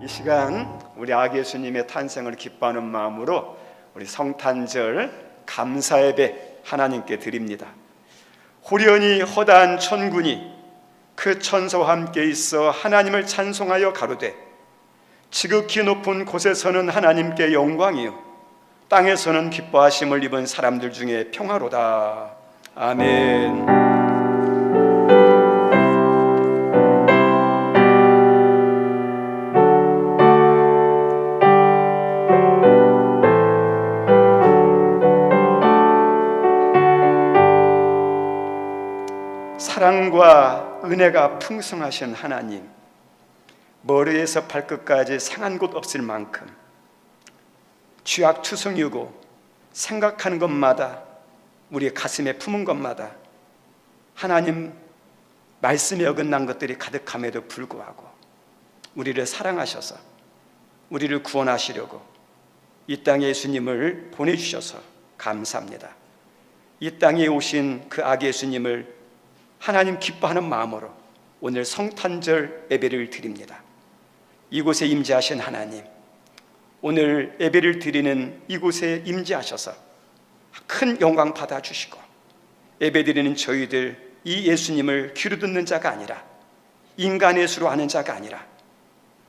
이 시간 우리 아기 예수님의 탄생을 기뻐하는 마음으로 우리 성탄절 감사 예배 하나님께 드립니다. 호련히 허다한 천군이 그 천사와 함께 있어 하나님을 찬송하여 가로되 지극히 높은 곳에서는 하나님께 영광이요 땅에서는 기뻐하심을 입은 사람들 중에 평화로다. 아멘. 사랑과 은혜가 풍성하신 하나님, 머리에서 발끝까지 상한 곳 없을 만큼 죄악투성이고 생각하는 것마다 우리 가슴에 품은 것마다 하나님 말씀에 어긋난 것들이 가득함에도 불구하고 우리를 사랑하셔서 우리를 구원하시려고 이 땅에 예수님을 보내주셔서 감사합니다. 이 땅에 오신 그 아기 예수님을 하나님 기뻐하는 마음으로 오늘 성탄절 예배를 드립니다. 이곳에 임재하신 하나님, 오늘 예배를 드리는 이곳에 임재하셔서 큰 영광 받아주시고 예배 드리는 저희들 이 예수님을 귀로 듣는 자가 아니라 인간의 수로 아는 자가 아니라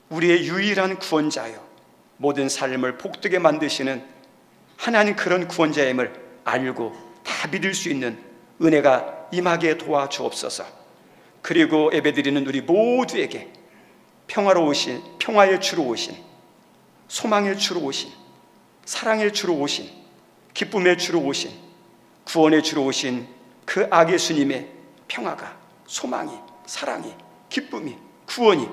우리의 유일한 구원자요 모든 삶을 복되게 만드시는 하나님 그런 구원자임을 알고 다 믿을 수 있는 은혜가 임하게 도와주옵소서. 그리고 예배드리는 우리 모두에게 평화로우신, 평화의 주로 오신, 소망의 주로 오신, 사랑의 주로 오신, 기쁨의 주로 오신, 구원의 주로 오신 그 아기 예수님의 평화가, 소망이, 사랑이, 기쁨이, 구원이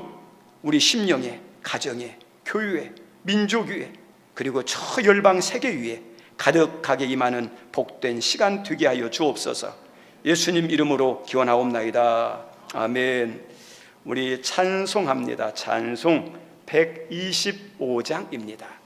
우리 심령에, 가정에, 교회에, 민족 위에, 그리고 저 열방 세계 위에 가득하게 임하는 복된 시간 되게 하여 주옵소서. 예수님 이름으로 기원하옵나이다. 아멘. 우리 찬송합니다. 찬송 125장입니다.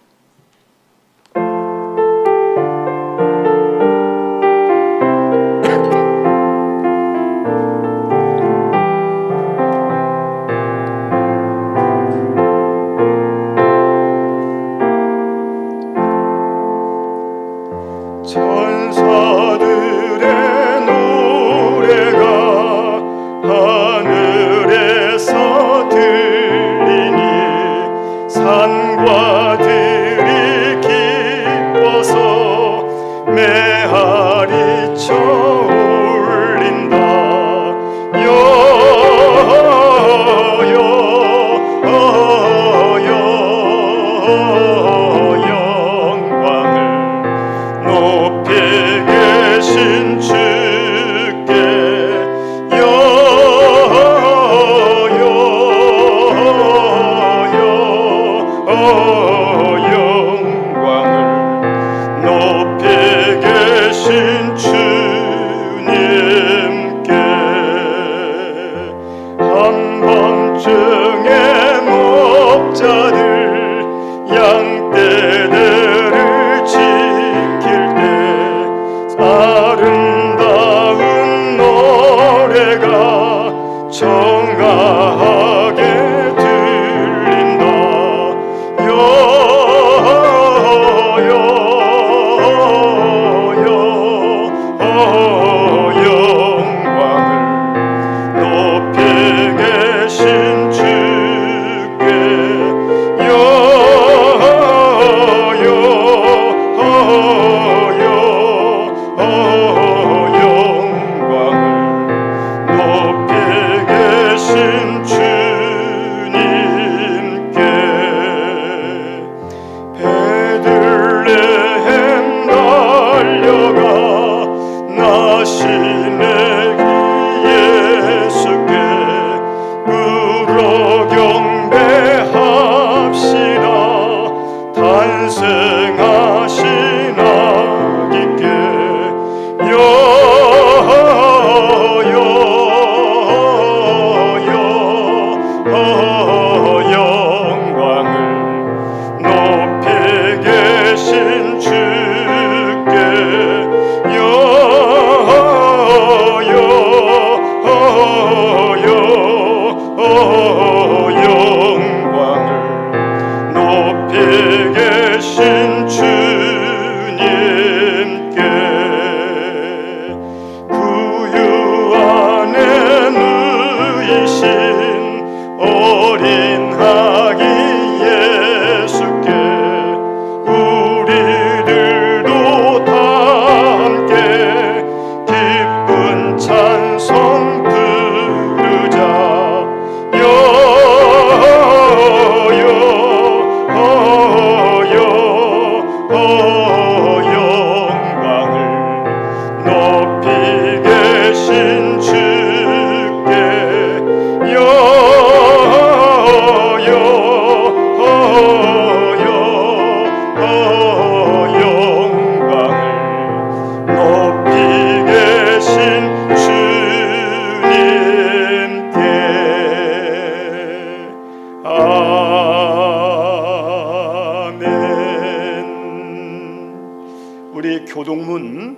우리 교동문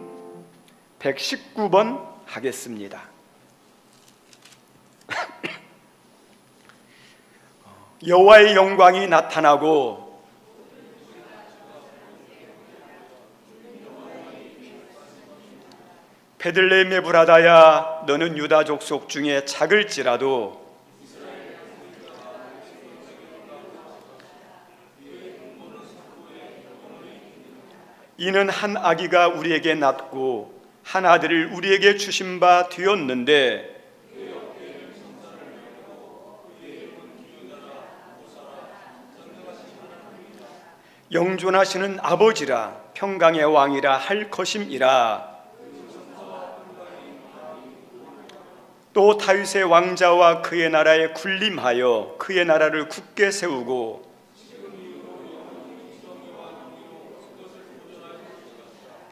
119번 하겠습니다. 여호와의 영광이 나타나고 베들레헴의 브라다야, 너는 유다 족속 중에 작을지라도 이는 한 아기가 우리에게 낳고 한 아들을 우리에게 주신 바 되었는데 영존하시는 아버지라 평강의 왕이라 할 것임이라. 또 다윗의 왕자와 그의 나라에 군림하여 그의 나라를 굳게 세우고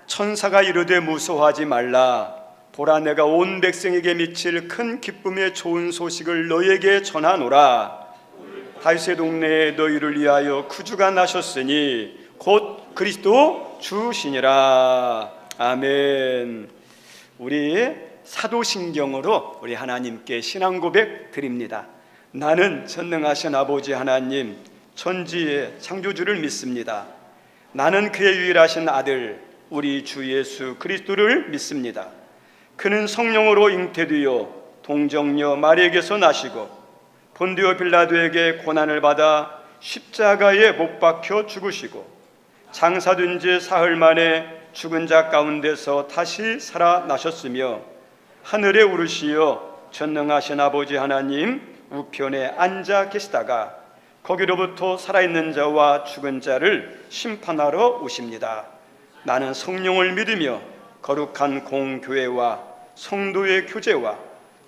천사가 이르되 무서워하지 말라. 보라, 내가 온 백성에게 미칠 큰 기쁨의 좋은 소식을 너에게 전하노라. 다윗의 동네에 너희를 위하여 구주가 나셨으니 곧 그리스도 주시니라. 아멘. 우리 사도신경으로 우리 하나님께 신앙 고백 드립니다. 나는 전능하신 아버지 하나님, 천지의 창조주를 믿습니다. 나는 그의 유일하신 아들 우리 주 예수 그리스도를 믿습니다. 그는 성령으로 잉태되어 동정녀 마리에게서 나시고 본디오 빌라도에게 고난을 받아 십자가에 못 박혀 죽으시고 장사된 지 사흘 만에 죽은 자 가운데서 다시 살아나셨으며 하늘에 오르시어 전능하신 아버지 하나님 우편에 앉아 계시다가 거기로부터 살아있는 자와 죽은 자를 심판하러 오십니다. 나는 성령을 믿으며 거룩한 공교회와 성도의 교제와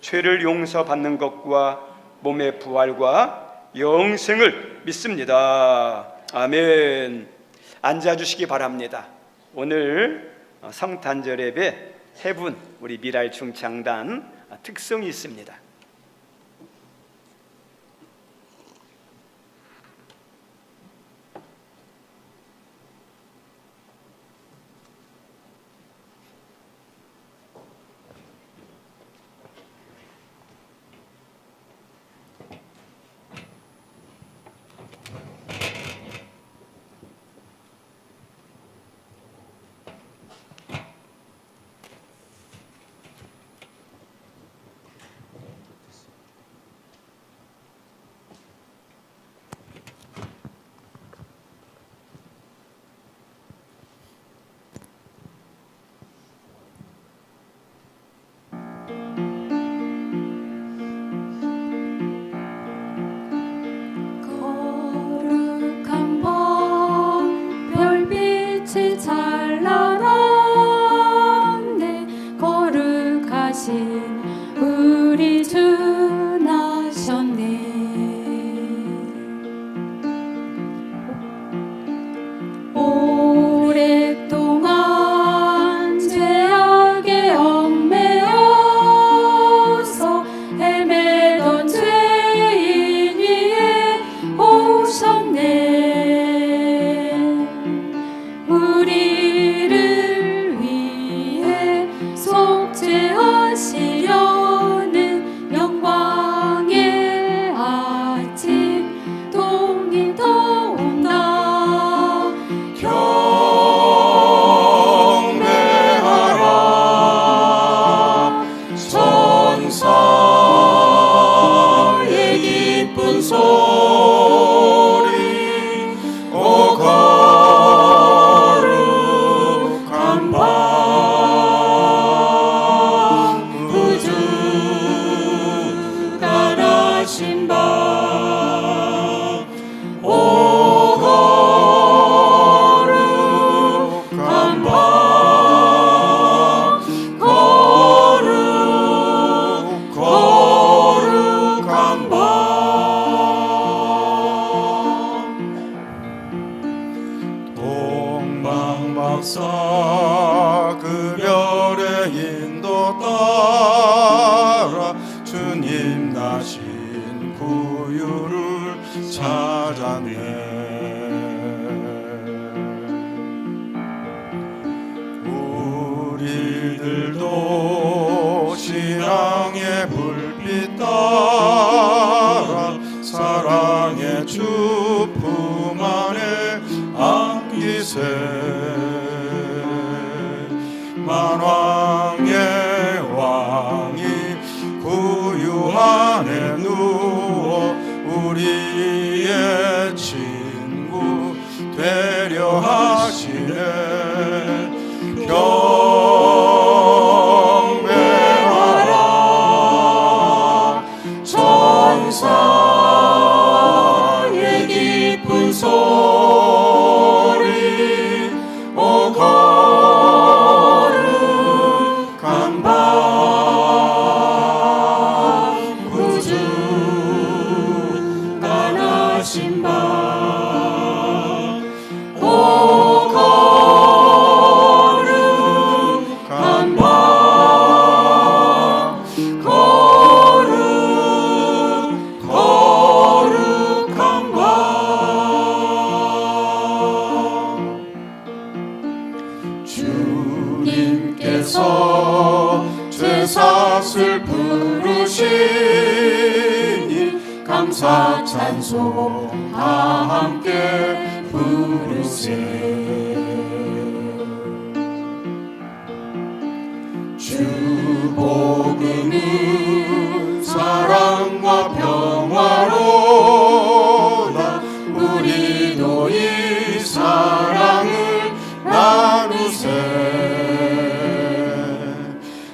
죄를 용서받는 것과 몸의 부활과 영생을 믿습니다. 아멘. 앉아주시기 바랍니다. 오늘 성탄절 예배 해분 우리 미랄 중창단 특성이 있습니다. 우리 주 나셨네. 오랫동안 죄악에 얽매여서 헤매던 죄인 위에 오셨네. 우리를 위해 속죄하시려는 영광의 아침 동이 더 온다. 경배하라 천사의 기쁜 소리 오 거룩한 밤 구주가 나신 밤 오 거룩한 밤 거룩한 밤 동방박사 그 별의 인도 따라 주님 나신 구유를 찾았네. 주 품 안에 안기세. 만왕의 왕이 구유 안에 누워 우리의 친구 되려 하시네. 경배하라 천사의 깊은 소리. 오 거룩한 밤 구주 떠나신 밤. 오 거룩한 밤 거룩한 밤. 주님께서 죄사슬 부르시니 감사 찬송 다 함께 부르세. 주 복음은 사랑과 평화로다. 우리도 이 사랑을 나누세.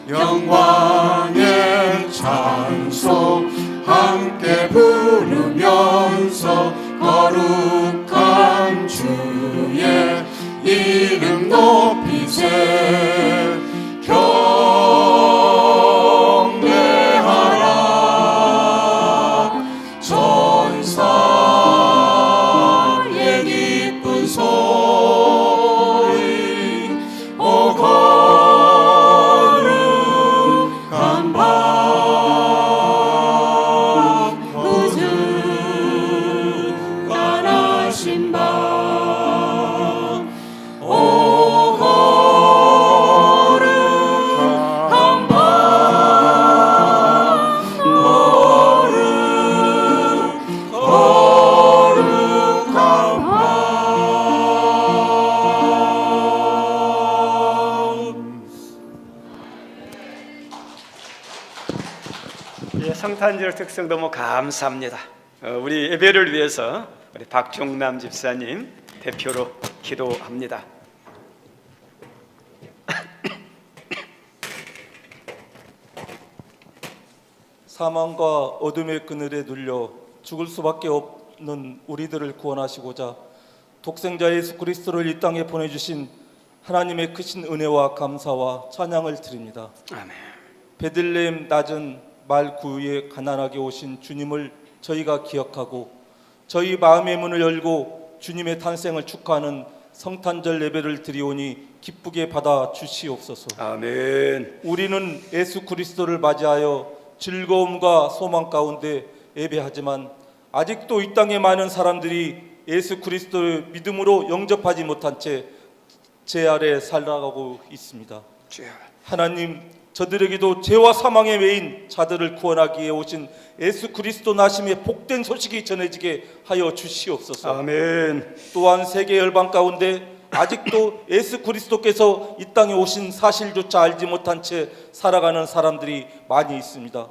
영광의 찬송 함께 부르면서 거룩한 주의 이름 높이세. 경배하라 천사의 깊은 소리. 오 거룩한 밤 구주 떠나신 밤. 오 거룩한 밤 거룩한 밤. 예, 성탄절 특성 너무 감사합니다. 우리 예배를 위해서 우리 박종남 집사님 대표로 기도합니다. 사망과 어둠의 그늘에 눌려 죽을 수밖에 없는 우리들을 구원하시고자 독생자 예수 그리스도를 이 땅에 보내주신 하나님의 크신 은혜와 감사와 찬양을 드립니다. 아멘. 베들레헴 낮은 말 구유에 가난하게 오신 주님을 저희가 기억하고 저희 마음의 문을 열고 주님의 탄생을 축하하는 성탄절 예배를 드리오니 기쁘게 받아 주시옵소서. 아멘. 우리는 예수 그리스도를 맞이하여 즐거움과 소망 가운데 예배하지만 아직도 이 땅에 많은 사람들이 예수 그리스도를 믿음으로 영접하지 못한 채 죄 아래 살아가고 있습니다. 주여. 하나님, 저들에게도 죄와 사망의 매인 자들을 구원하기 위해 오신 예수 그리스도 나심의 복된 소식이 전해지게 하여 주시옵소서. 아멘. 또한 세계 열방 가운데 아직도 예수 그리스도께서 이 땅에 오신 사실조차 알지 못한 채 살아가는 사람들이 많이 있습니다.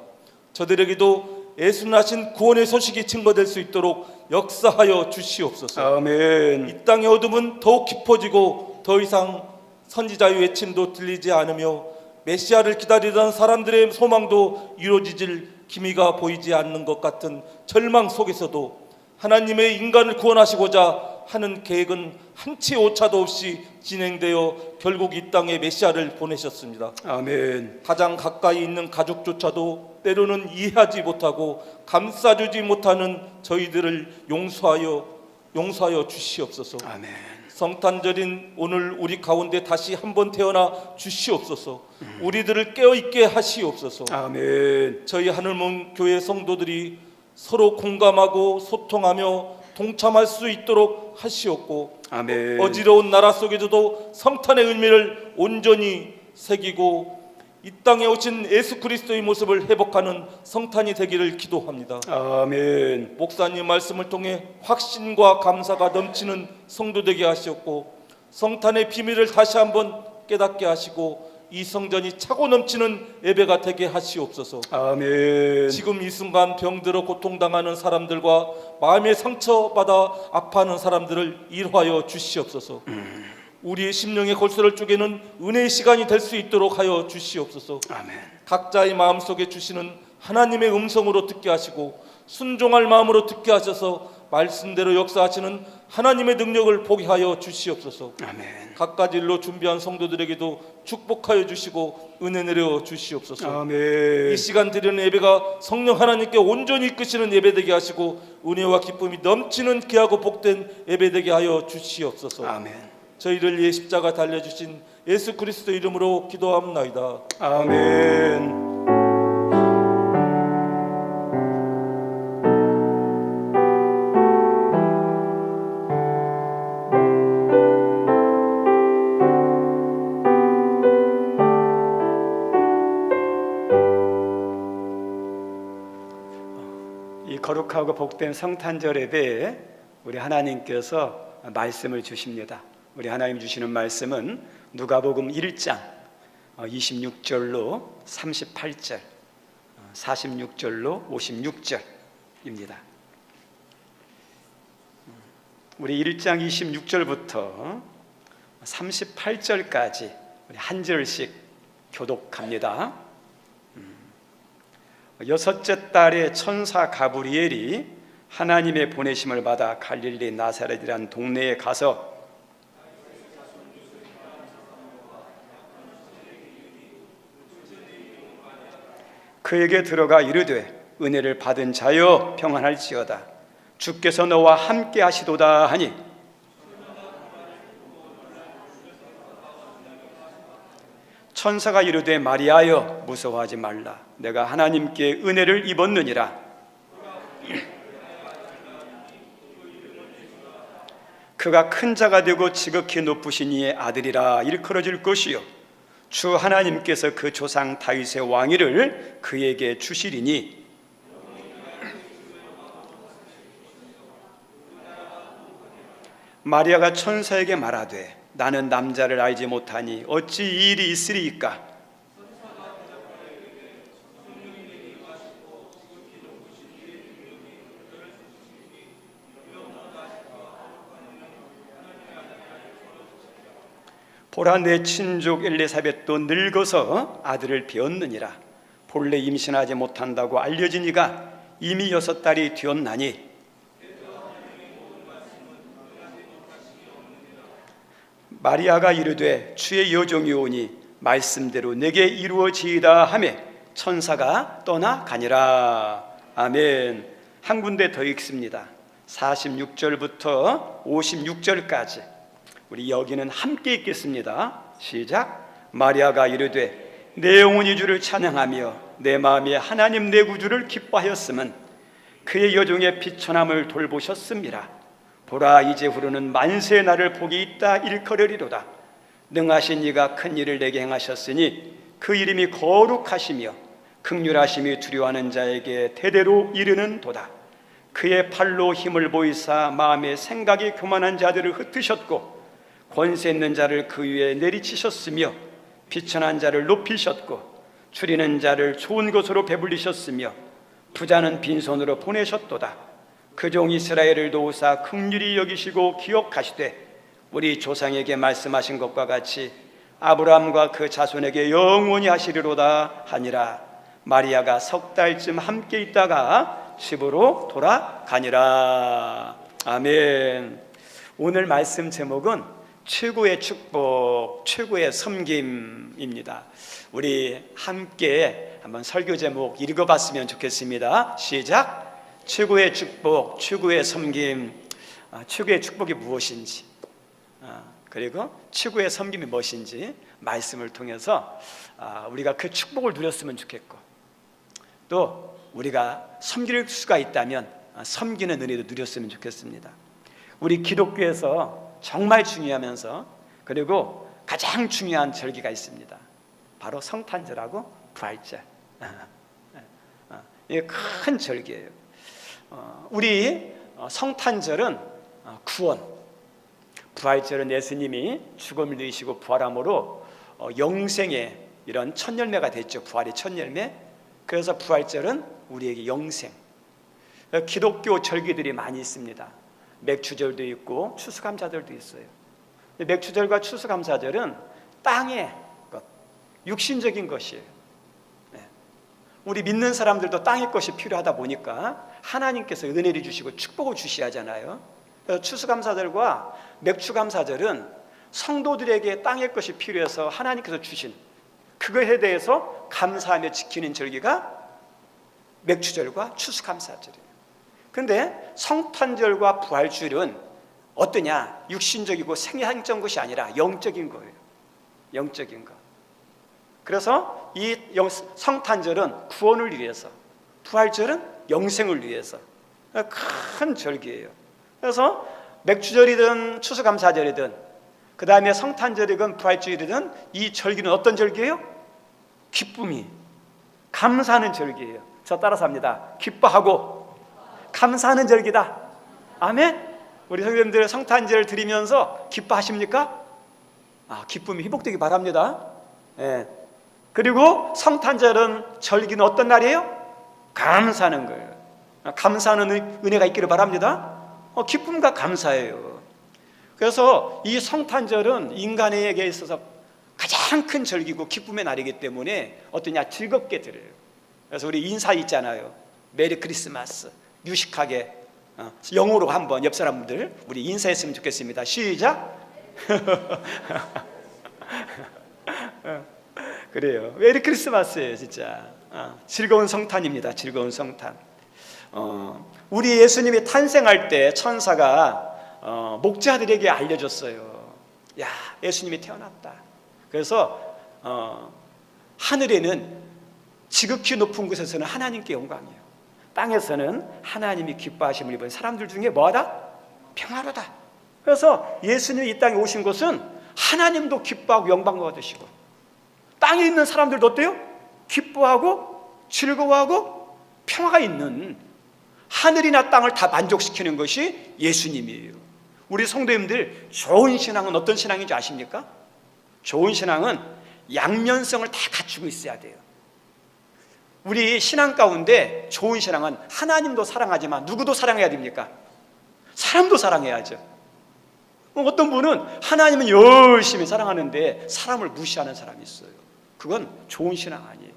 저들에게도 예수 나신 구원의 소식이 증거될 수 있도록 역사하여 주시옵소서. 아멘. 이 땅의 어둠은 더욱 깊어지고 더 이상 선지자의 외침도 들리지 않으며 메시아를 기다리던 사람들의 소망도 이루어지질 기미가 보이지 않는 것 같은 절망 속에서도 하나님의 인간을 구원하시고자 하는 계획은 한치 오차도 없이 진행되어 결국 이 땅에 메시아를 보내셨습니다. 아멘. 가장 가까이 있는 가족조차도 때로는 이해하지 못하고 감싸주지 못하는 저희들을 용서하여 주시옵소서. 아멘. 성탄절인 오늘 우리 가운데 다시 한번 태어나 주시옵소서. 우리들을 깨어있게 하시옵소서. 아멘. 저희 하늘문 교회 성도들이 서로 공감하고 소통하며 동참할 수 있도록 하시옵고, 아멘. 어지러운 나라 속에서도 성탄의 의미를 온전히 새기고 이 땅에 오신 예수 그리스도의 모습을 회복하는 성탄이 되기를 기도합니다. 아멘. 목사님 말씀을 통해 확신과 감사가 넘치는 성도 되게 하시었고 성탄의 비밀을 다시 한번 깨닫게 하시고 이 성전이 차고 넘치는 예배가 되게 하시옵소서. 아멘. 지금 이 순간 병들어 고통당하는 사람들과 마음의 상처받아 아파하는 사람들을 일화하여 주시옵소서. 우리의 심령의 골수를 쪼개는 은혜의 시간이 될 수 있도록 하여 주시옵소서. 아멘. 각자의 마음속에 주시는 하나님의 음성으로 듣게 하시고 순종할 마음으로 듣게 하셔서 말씀대로 역사하시는 하나님의 능력을 보게 하여 주시옵소서. 아멘. 각가지 일로 준비한 성도들에게도 축복하여 주시고 은혜 내려 주시옵소서. 아멘. 이 시간 드리는 예배가 성령 하나님께 온전히 이끄시는 예배되게 하시고 은혜와 기쁨이 넘치는 귀하고 복된 예배되게 하여 주시옵소서. 아멘. 저희를 위해 십자가 달려주신 예수 그리스도 이름으로 기도합나이다. 아멘. 이 거룩하고 복된 성탄절 예배에 우리 하나님께서 말씀을 주십니다. 우리 하나님 주시는 말씀은 누가복음 1장 26절로 38절, 46절로 56절입니다. 우리 1장 26절부터 38절까지 우리 한 절씩 교독합니다. 여섯째 달에 천사 가브리엘이 하나님의 보내심을 받아 갈릴리 나사렛이라는 동네에 가서 그에게 들어가 이르되 은혜를 받은 자여 평안할지어다 주께서 너와 함께 하시도다 하니 천사가 이르되 마리아여 무서워하지 말라 내가 하나님께 은혜를 입었느니라 그가 큰 자가 되고 지극히 높으신 이의 아들이라 일컬어질 것이요 주 하나님께서 그 조상 다윗의 왕위를 그에게 주시리니 마리아가 천사에게 말하되 나는 남자를 알지 못하니 어찌 이 일이 있으리이까 보라 내 친족 엘리사벳도 늙어서 아들을 배었느니라 본래 임신하지 못한다고 알려진 이가 이미 6달이 되었나니 마리아가 이르되 주의 여종이 오니 말씀대로 내게 이루어지이다 하매 천사가 떠나가니라. 아멘. 한 군데 더 읽습니다. 46절부터 56절까지 우리 여기는 함께 읽겠습니다. 시작. 마리아가 이르되 내 영혼이 주를 찬양하며 내 마음이 하나님 내 구주를 기뻐하였음은 그의 여종의 비천함을 돌보셨습니다. 보라 이제후로는 만세의 날을 복이 있다 일컬으리로다. 능하신 이가 큰 일을 내게 행하셨으니 그 이름이 거룩하시며 긍휼하심이 두려워하는 자에게 대대로 이르는 도다. 그의 팔로 힘을 보이사 마음의 생각이 교만한 자들을 흩으셨고 권세 있는 자를 그 위에 내리치셨으며 비천한 자를 높이셨고 추리는 자를 좋은 것으로 배불리셨으며 부자는 빈손으로 보내셨도다. 그 종 이스라엘을 도우사 긍휼히 여기시고 기억하시되 우리 조상에게 말씀하신 것과 같이 아브라함과 그 자손에게 영원히 하시리로다 하니라. 마리아가 3달쯤 함께 있다가 집으로 돌아가니라. 아멘. 오늘 말씀 제목은 최고의 축복, 최고의 섬김입니다. 우리 함께 한번 설교 제목 읽어봤으면 좋겠습니다. 시작. 최고의 축복, 최고의 섬김. 최고의 축복이 무엇인지, 그리고 최고의 섬김이 무엇인지 말씀을 통해서 우리가 그 축복을 누렸으면 좋겠고, 또 우리가 섬길 수가 있다면 섬기는 은혜도 누렸으면 좋겠습니다. 우리 기독교에서 정말 중요하면서 그리고 가장 중요한 절기가 있습니다. 바로 성탄절하고 부활절. 이게 큰 절기예요. 우리 성탄절은 구원, 부활절은 예수님이 죽음을 이기시고 부활함으로 영생의 이런 첫 열매가 됐죠. 부활의 첫 열매. 그래서 부활절은 우리에게 영생. 기독교 절기들이 많이 있습니다. 맥추절도 있고 추수감사절도 있어요. 맥추절과 추수감사절은 땅의 것, 육신적인 것이에요. 우리 믿는 사람들도 땅의 것이 필요하다 보니까 하나님께서 은혜를 주시고 축복을 주셔야 하잖아요. 그래서 추수감사절과 맥추감사절은 성도들에게 땅의 것이 필요해서 하나님께서 주신 그거에 대해서 감사하며 지키는 절기가 맥추절과 추수감사절이에요. 그런데 성탄절과 부활절은 어떠냐? 육신적이고 생명적인 것이 아니라 영적인 거예요. 영적인 것. 그래서 이 성탄절은 구원을 위해서, 부활절은 영생을 위해서 큰 절기예요. 그래서 맥추절이든 추수감사절이든 그 다음에 성탄절이든 부활절이든 이 절기는 어떤 절기예요? 기쁨이, 감사하는 절기예요. 저 따라서 합니다. 기뻐하고 감사하는 절기다. 아멘. 우리 성도님들 성탄절 드리면서 기뻐하십니까? 기쁨이 회복되기 바랍니다. 예. 그리고 성탄절은 절기는 어떤 날이에요? 감사하는 거예요. 감사하는 은혜가 있기를 바랍니다. 기쁨과 감사예요. 그래서 이 성탄절은 인간에게 있어서 가장 큰 절기고 기쁨의 날이기 때문에 어떠냐? 즐겁게 드려요. 그래서 우리 인사 있잖아요. 메리 크리스마스. 유식하게 영어로 한번 옆 사람들 우리 인사했으면 좋겠습니다. 시작. 그래요. 메리 크리스마스예요, 진짜. 즐거운 성탄입니다. 즐거운 성탄. 우리 예수님이 탄생할 때 천사가 목자들에게 알려줬어요. 야, 예수님이 태어났다. 그래서 하늘에는 지극히 높은 곳에서는 하나님께 영광이에요. 땅에서는 하나님이 기뻐하심을 입은 사람들 중에 뭐하다? 평화로다. 그래서 예수님이 이 땅에 오신 것은 하나님도 기뻐하고 영광 받으시고 땅에 있는 사람들도 어때요? 기뻐하고 즐거워하고 평화가 있는, 하늘이나 땅을 다 만족시키는 것이 예수님이에요. 우리 성도님들 좋은 신앙은 어떤 신앙인지 아십니까? 좋은 신앙은 양면성을 다 갖추고 있어야 돼요. 우리 신앙 가운데 좋은 신앙은 하나님도 사랑하지만 누구도 사랑해야 됩니까? 사람도 사랑해야죠. 어떤 분은 하나님은 열심히 사랑하는데 사람을 무시하는 사람이 있어요. 그건 좋은 신앙 아니에요.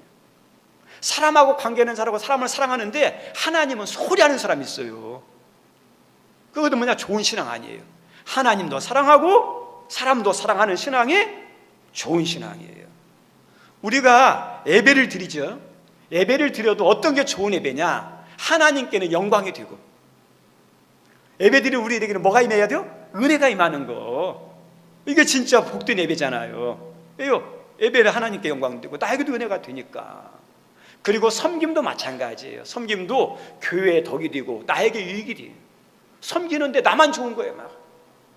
사람하고 관계는 잘하고 사람을 사랑하는데 하나님은 소리하는 사람이 있어요. 그것도 뭐냐? 좋은 신앙 아니에요. 하나님도 사랑하고 사람도 사랑하는 신앙이 좋은 신앙이에요. 우리가 예배를 드리죠. 예배를 드려도 어떤 게 좋은 예배냐? 하나님께는 영광이 되고, 예배 드리는 우리에게는 뭐가 임해야 돼요? 은혜가 임하는 거. 이게 진짜 복된 예배잖아요. 왜요? 예배를 하나님께 영광 되고 나에게도 은혜가 되니까. 그리고 섬김도 마찬가지예요. 섬김도 교회에 덕이 되고 나에게 유익이 돼요. 섬기는데 나만 좋은 거예요, 막.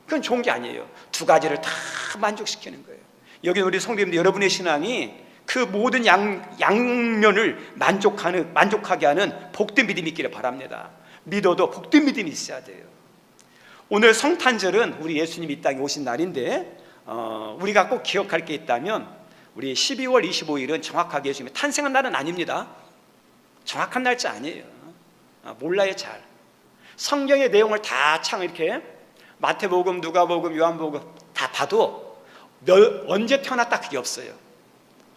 그건 좋은 게 아니에요. 두 가지를 다 만족시키는 거예요. 여기 우리 성도님들, 여러분의 신앙이 그 모든 양면을 만족하게 하는 복된 믿음이 있기를 바랍니다. 믿어도 복된 믿음이 있어야 돼요. 오늘 성탄절은 우리 예수님이 이 땅에 오신 날인데 우리가 꼭 기억할 게 있다면 우리 12월 25일은 정확하게 예수님이 탄생한 날은 아닙니다. 정확한 날짜 아니에요. 몰라요, 잘. 성경의 내용을 다 이렇게 마태복음, 누가복음, 요한복음 다 봐도 언제 태어났다 그게 없어요.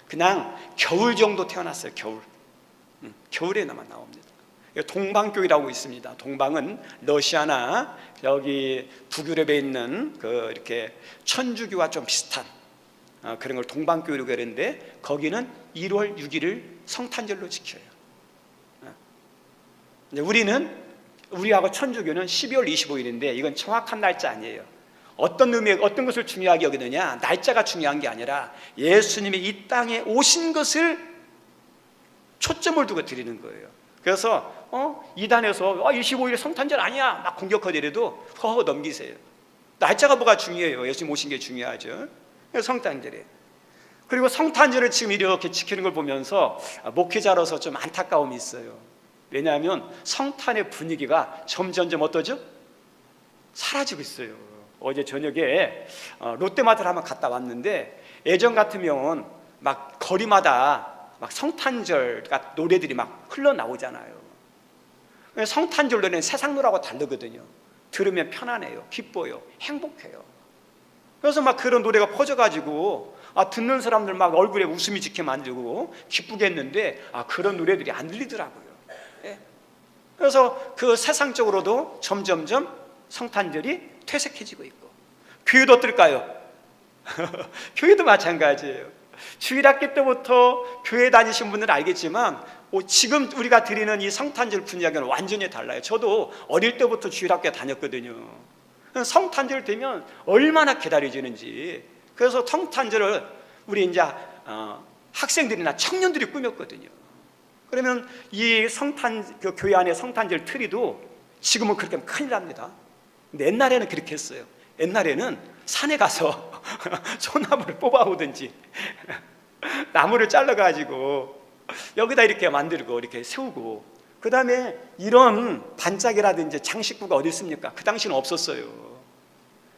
그냥 겨울 정도 태어났어요. 겨울에나만 나옵니다. 동방교회라고 있습니다. 동방은 러시아나 여기 북유럽에 있는 이렇게 천주교와 좀 비슷한 그런 걸 동방교회라고 하는데 거기는 1월 6일을 성탄절로 지켜요. 우리하고 천주교는 12월 25일인데 이건 정확한 날짜 아니에요. 어떤 것을 중요하게 여기느냐? 날짜가 중요한 게 아니라 예수님이 이 땅에 오신 것을 초점을 두고 드리는 거예요. 그래서 이단에서 25일에 성탄절 아니야 막 공격하더라도 허허 넘기세요. 날짜가 뭐가 중요해요? 예수님 오신 게 중요하죠. 성탄절에 그리고 성탄절을 지금 이렇게 지키는 걸 보면서 목회자로서 좀 안타까움이 있어요. 왜냐하면 성탄의 분위기가 점점점 어떠죠? 사라지고 있어요. 어제 저녁에 롯데마트를 한번 갔다 왔는데 예전 같으면 막 거리마다 막 성탄절 노래들이 막 흘러나오잖아요. 성탄절 노래는 세상 노래하고 다르거든요. 들으면 편안해요, 기뻐요, 행복해요. 그래서 막 그런 노래가 퍼져가지고 듣는 사람들 막 얼굴에 웃음이 짓게 만들고 기쁘게 했는데 그런 노래들이 안 들리더라고요. 예. 그래서 그 세상적으로도 점점점 성탄절이 퇴색해지고 있고, 교회도 어떨까요? 교회도 마찬가지예요. 주일학교 때부터 교회 다니신 분들은 알겠지만 지금 우리가 드리는 이 성탄절 분위기는 완전히 달라요. 저도 어릴 때부터 주일학교 다녔거든요. 성탄절 되면 얼마나 기다려지는지. 그래서 성탄절을 우리 이제 학생들이나 청년들이 꾸몄거든요. 그러면 이 그 교회 안에 성탄절 트리도 지금은 그렇게 하면 큰일 납니다. 근데 옛날에는 그렇게 했어요. 옛날에는 산에 가서 소나무를 뽑아오든지 나무를 잘라가지고 여기다 이렇게 만들고 이렇게 세우고, 그 다음에 이런 반짝이라든지 장식구가 어디 있습니까? 그 당시는 없었어요.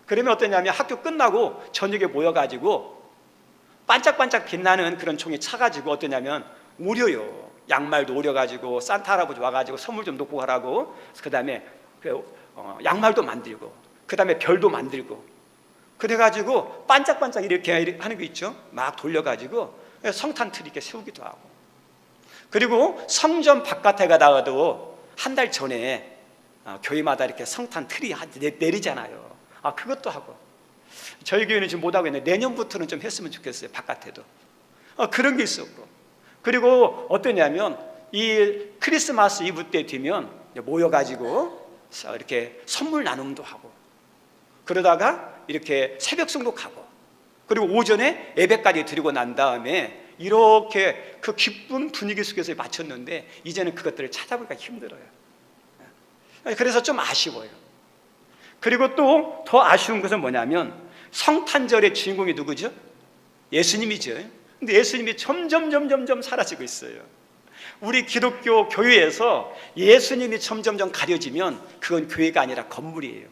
그러면 어떠냐면 학교 끝나고 저녁에 모여가지고 반짝반짝 빛나는 그런 종이 차가지고 어떠냐면 오려요. 양말도 오려가지고 산타 할아버지 와가지고 선물 좀 놓고 가라고, 그 다음에 양말도 만들고, 그 다음에 별도 만들고, 그래가지고 반짝반짝 이렇게 하는 거 있죠. 막 돌려가지고 성탄 트리 이렇게 세우기도 하고, 그리고 성전 바깥에 가다가도 한 달 전에 교회마다 이렇게 성탄 트리 내리잖아요. 그것도 하고. 저희 교회는 지금 못하고 있는데 내년부터는 좀 했으면 좋겠어요. 바깥에도 그런 게 있었고, 그리고 어떠냐면 이 크리스마스 이브 때 되면 모여가지고 이렇게 선물 나눔도 하고, 그러다가 이렇게 새벽 승복하고, 그리고 오전에 예배까지 드리고 난 다음에 이렇게 그 기쁜 분위기 속에서 마쳤는데 이제는 그것들을 찾아보기가 힘들어요. 그래서 좀 아쉬워요. 그리고 또 더 아쉬운 것은 뭐냐면 성탄절의 주인공이 누구죠? 예수님이죠. 근데 예수님이 점점 사라지고 있어요. 우리 기독교 교회에서 예수님이 점점점 가려지면 그건 교회가 아니라 건물이에요.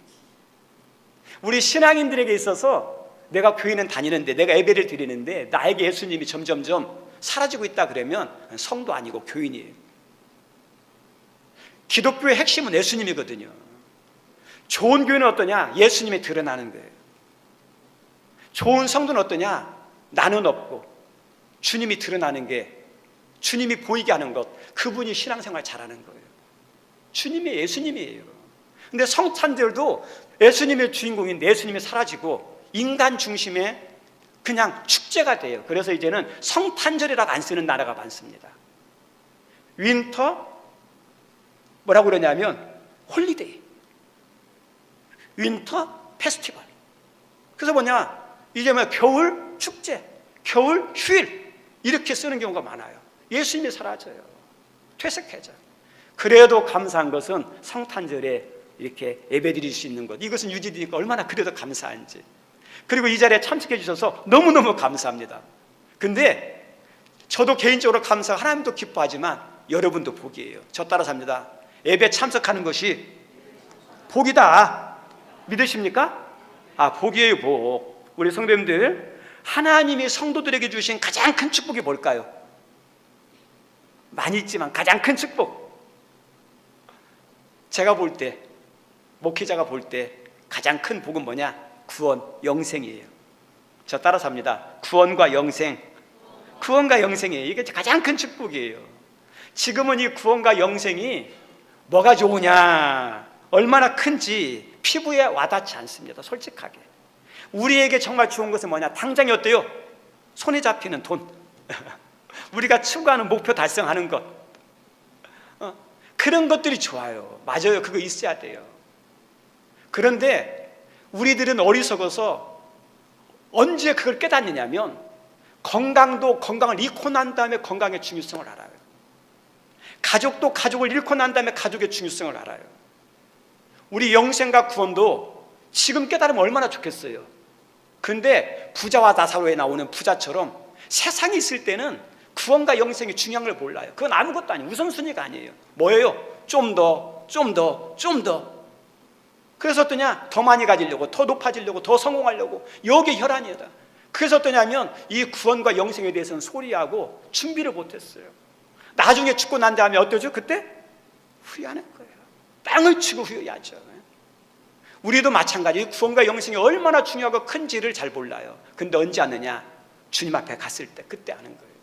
우리 신앙인들에게 있어서 내가 교회는 다니는데, 내가 예배를 드리는데 나에게 예수님이 점점점 사라지고 있다 그러면 성도 아니고 교인이에요. 기독교의 핵심은 예수님이거든요. 좋은 교회는 어떠냐? 예수님이 드러나는 거예요. 좋은 성도는 어떠냐? 나는 없고 주님이 드러나는 게, 주님이 보이게 하는 것, 그분이 신앙생활 잘하는 거예요. 주님이 예수님이에요. 근데 성탄절도 예수님의 주인공인데 예수님이 사라지고 인간 중심의 그냥 축제가 돼요. 그래서 이제는 성탄절이라고 안 쓰는 나라가 많습니다. 윈터 뭐라고 그러냐면 홀리데이, 윈터 페스티벌. 그래서 뭐냐, 이제 뭐 겨울 축제, 겨울 휴일 이렇게 쓰는 경우가 많아요. 예수님이 사라져요. 퇴색해져요. 그래도 감사한 것은 성탄절에 이렇게 예배드릴 수 있는 것, 이것은 유지되니까 얼마나 그래도 감사한지. 그리고 이 자리에 참석해 주셔서 너무너무 감사합니다. 근데 저도 개인적으로 감사하고 하나님도 기뻐하지만 여러분도 복이에요. 저 따라 삽니다. 예배 참석하는 것이 복이다. 믿으십니까? 복이에요, 복. 우리 성도님들, 하나님이 성도들에게 주신 가장 큰 축복이 뭘까요? 많이 있지만 가장 큰 축복, 제가 볼 때, 목회자가 볼 때 가장 큰 복은 뭐냐? 구원, 영생이에요. 저 따라서 합니다. 구원과 영생, 구원과 영생이에요. 이게 가장 큰 축복이에요. 지금은 이 구원과 영생이 뭐가 좋으냐, 얼마나 큰지 피부에 와닿지 않습니다. 솔직하게. 우리에게 정말 좋은 것은 뭐냐? 당장이 어때요? 손에 잡히는 돈, 우리가 추구하는 목표 달성하는 것, 그런 것들이 좋아요. 맞아요. 그거 있어야 돼요. 그런데 우리들은 어리석어서 언제 그걸 깨닫느냐면 건강도 건강을 잃고 난 다음에 건강의 중요성을 알아요. 가족도 가족을 잃고 난 다음에 가족의 중요성을 알아요. 우리 영생과 구원도 지금 깨달으면 얼마나 좋겠어요. 근데 부자와 나사로에 나오는 부자처럼 세상에 있을 때는 구원과 영생이 중요한 걸 몰라요. 그건 아무것도 아니에요. 우선순위가 아니에요. 뭐예요? 좀 더, 좀 더, 좀 더. 그래서 어떠냐? 더 많이 가지려고, 더 높아지려고, 더 성공하려고. 여기 혈안이다. 그래서 어떠냐면 이 구원과 영생에 대해서는 소리하고 준비를 못했어요. 나중에 죽고 난 다음에 어떠죠? 그때 후회하는 거예요. 땅을 치고 후회하죠. 우리도 마찬가지예요. 구원과 영생이 얼마나 중요하고 큰지를 잘 몰라요. 근데 언제 아느냐? 주님 앞에 갔을 때 그때 아는 거예요.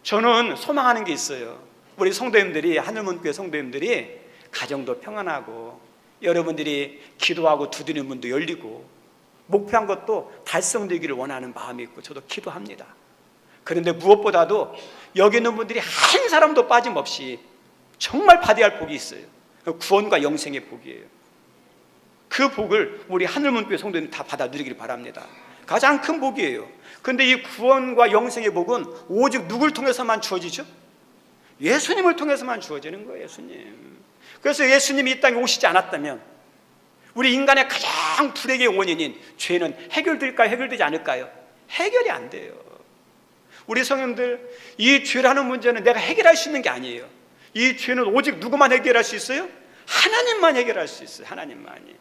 저는 소망하는 게 있어요. 우리 성도님들이, 하늘문교회 성도님들이 가정도 평안하고 여러분들이 기도하고 두드리는 문도 열리고 목표한 것도 달성되기를 원하는 마음이 있고 저도 기도합니다. 그런데 무엇보다도 여기 있는 분들이 한 사람도 빠짐없이 정말 받아야 할 복이 있어요. 구원과 영생의 복이에요. 그 복을 우리 하늘문교회 성도님 다 받아 누리기를 바랍니다. 가장 큰 복이에요. 그런데 이 구원과 영생의 복은 오직 누굴 통해서만 주어지죠? 예수님을 통해서만 주어지는 거예요. 예수님. 그래서 예수님이 이 땅에 오시지 않았다면 우리 인간의 가장 불행의 원인인 죄는 해결될까요? 해결되지 않을까요? 해결이 안 돼요. 우리 성령들, 이 죄라는 문제는 내가 해결할 수 있는 게 아니에요. 이 죄는 오직 누구만 해결할 수 있어요? 하나님만 해결할 수 있어요. 하나님만이.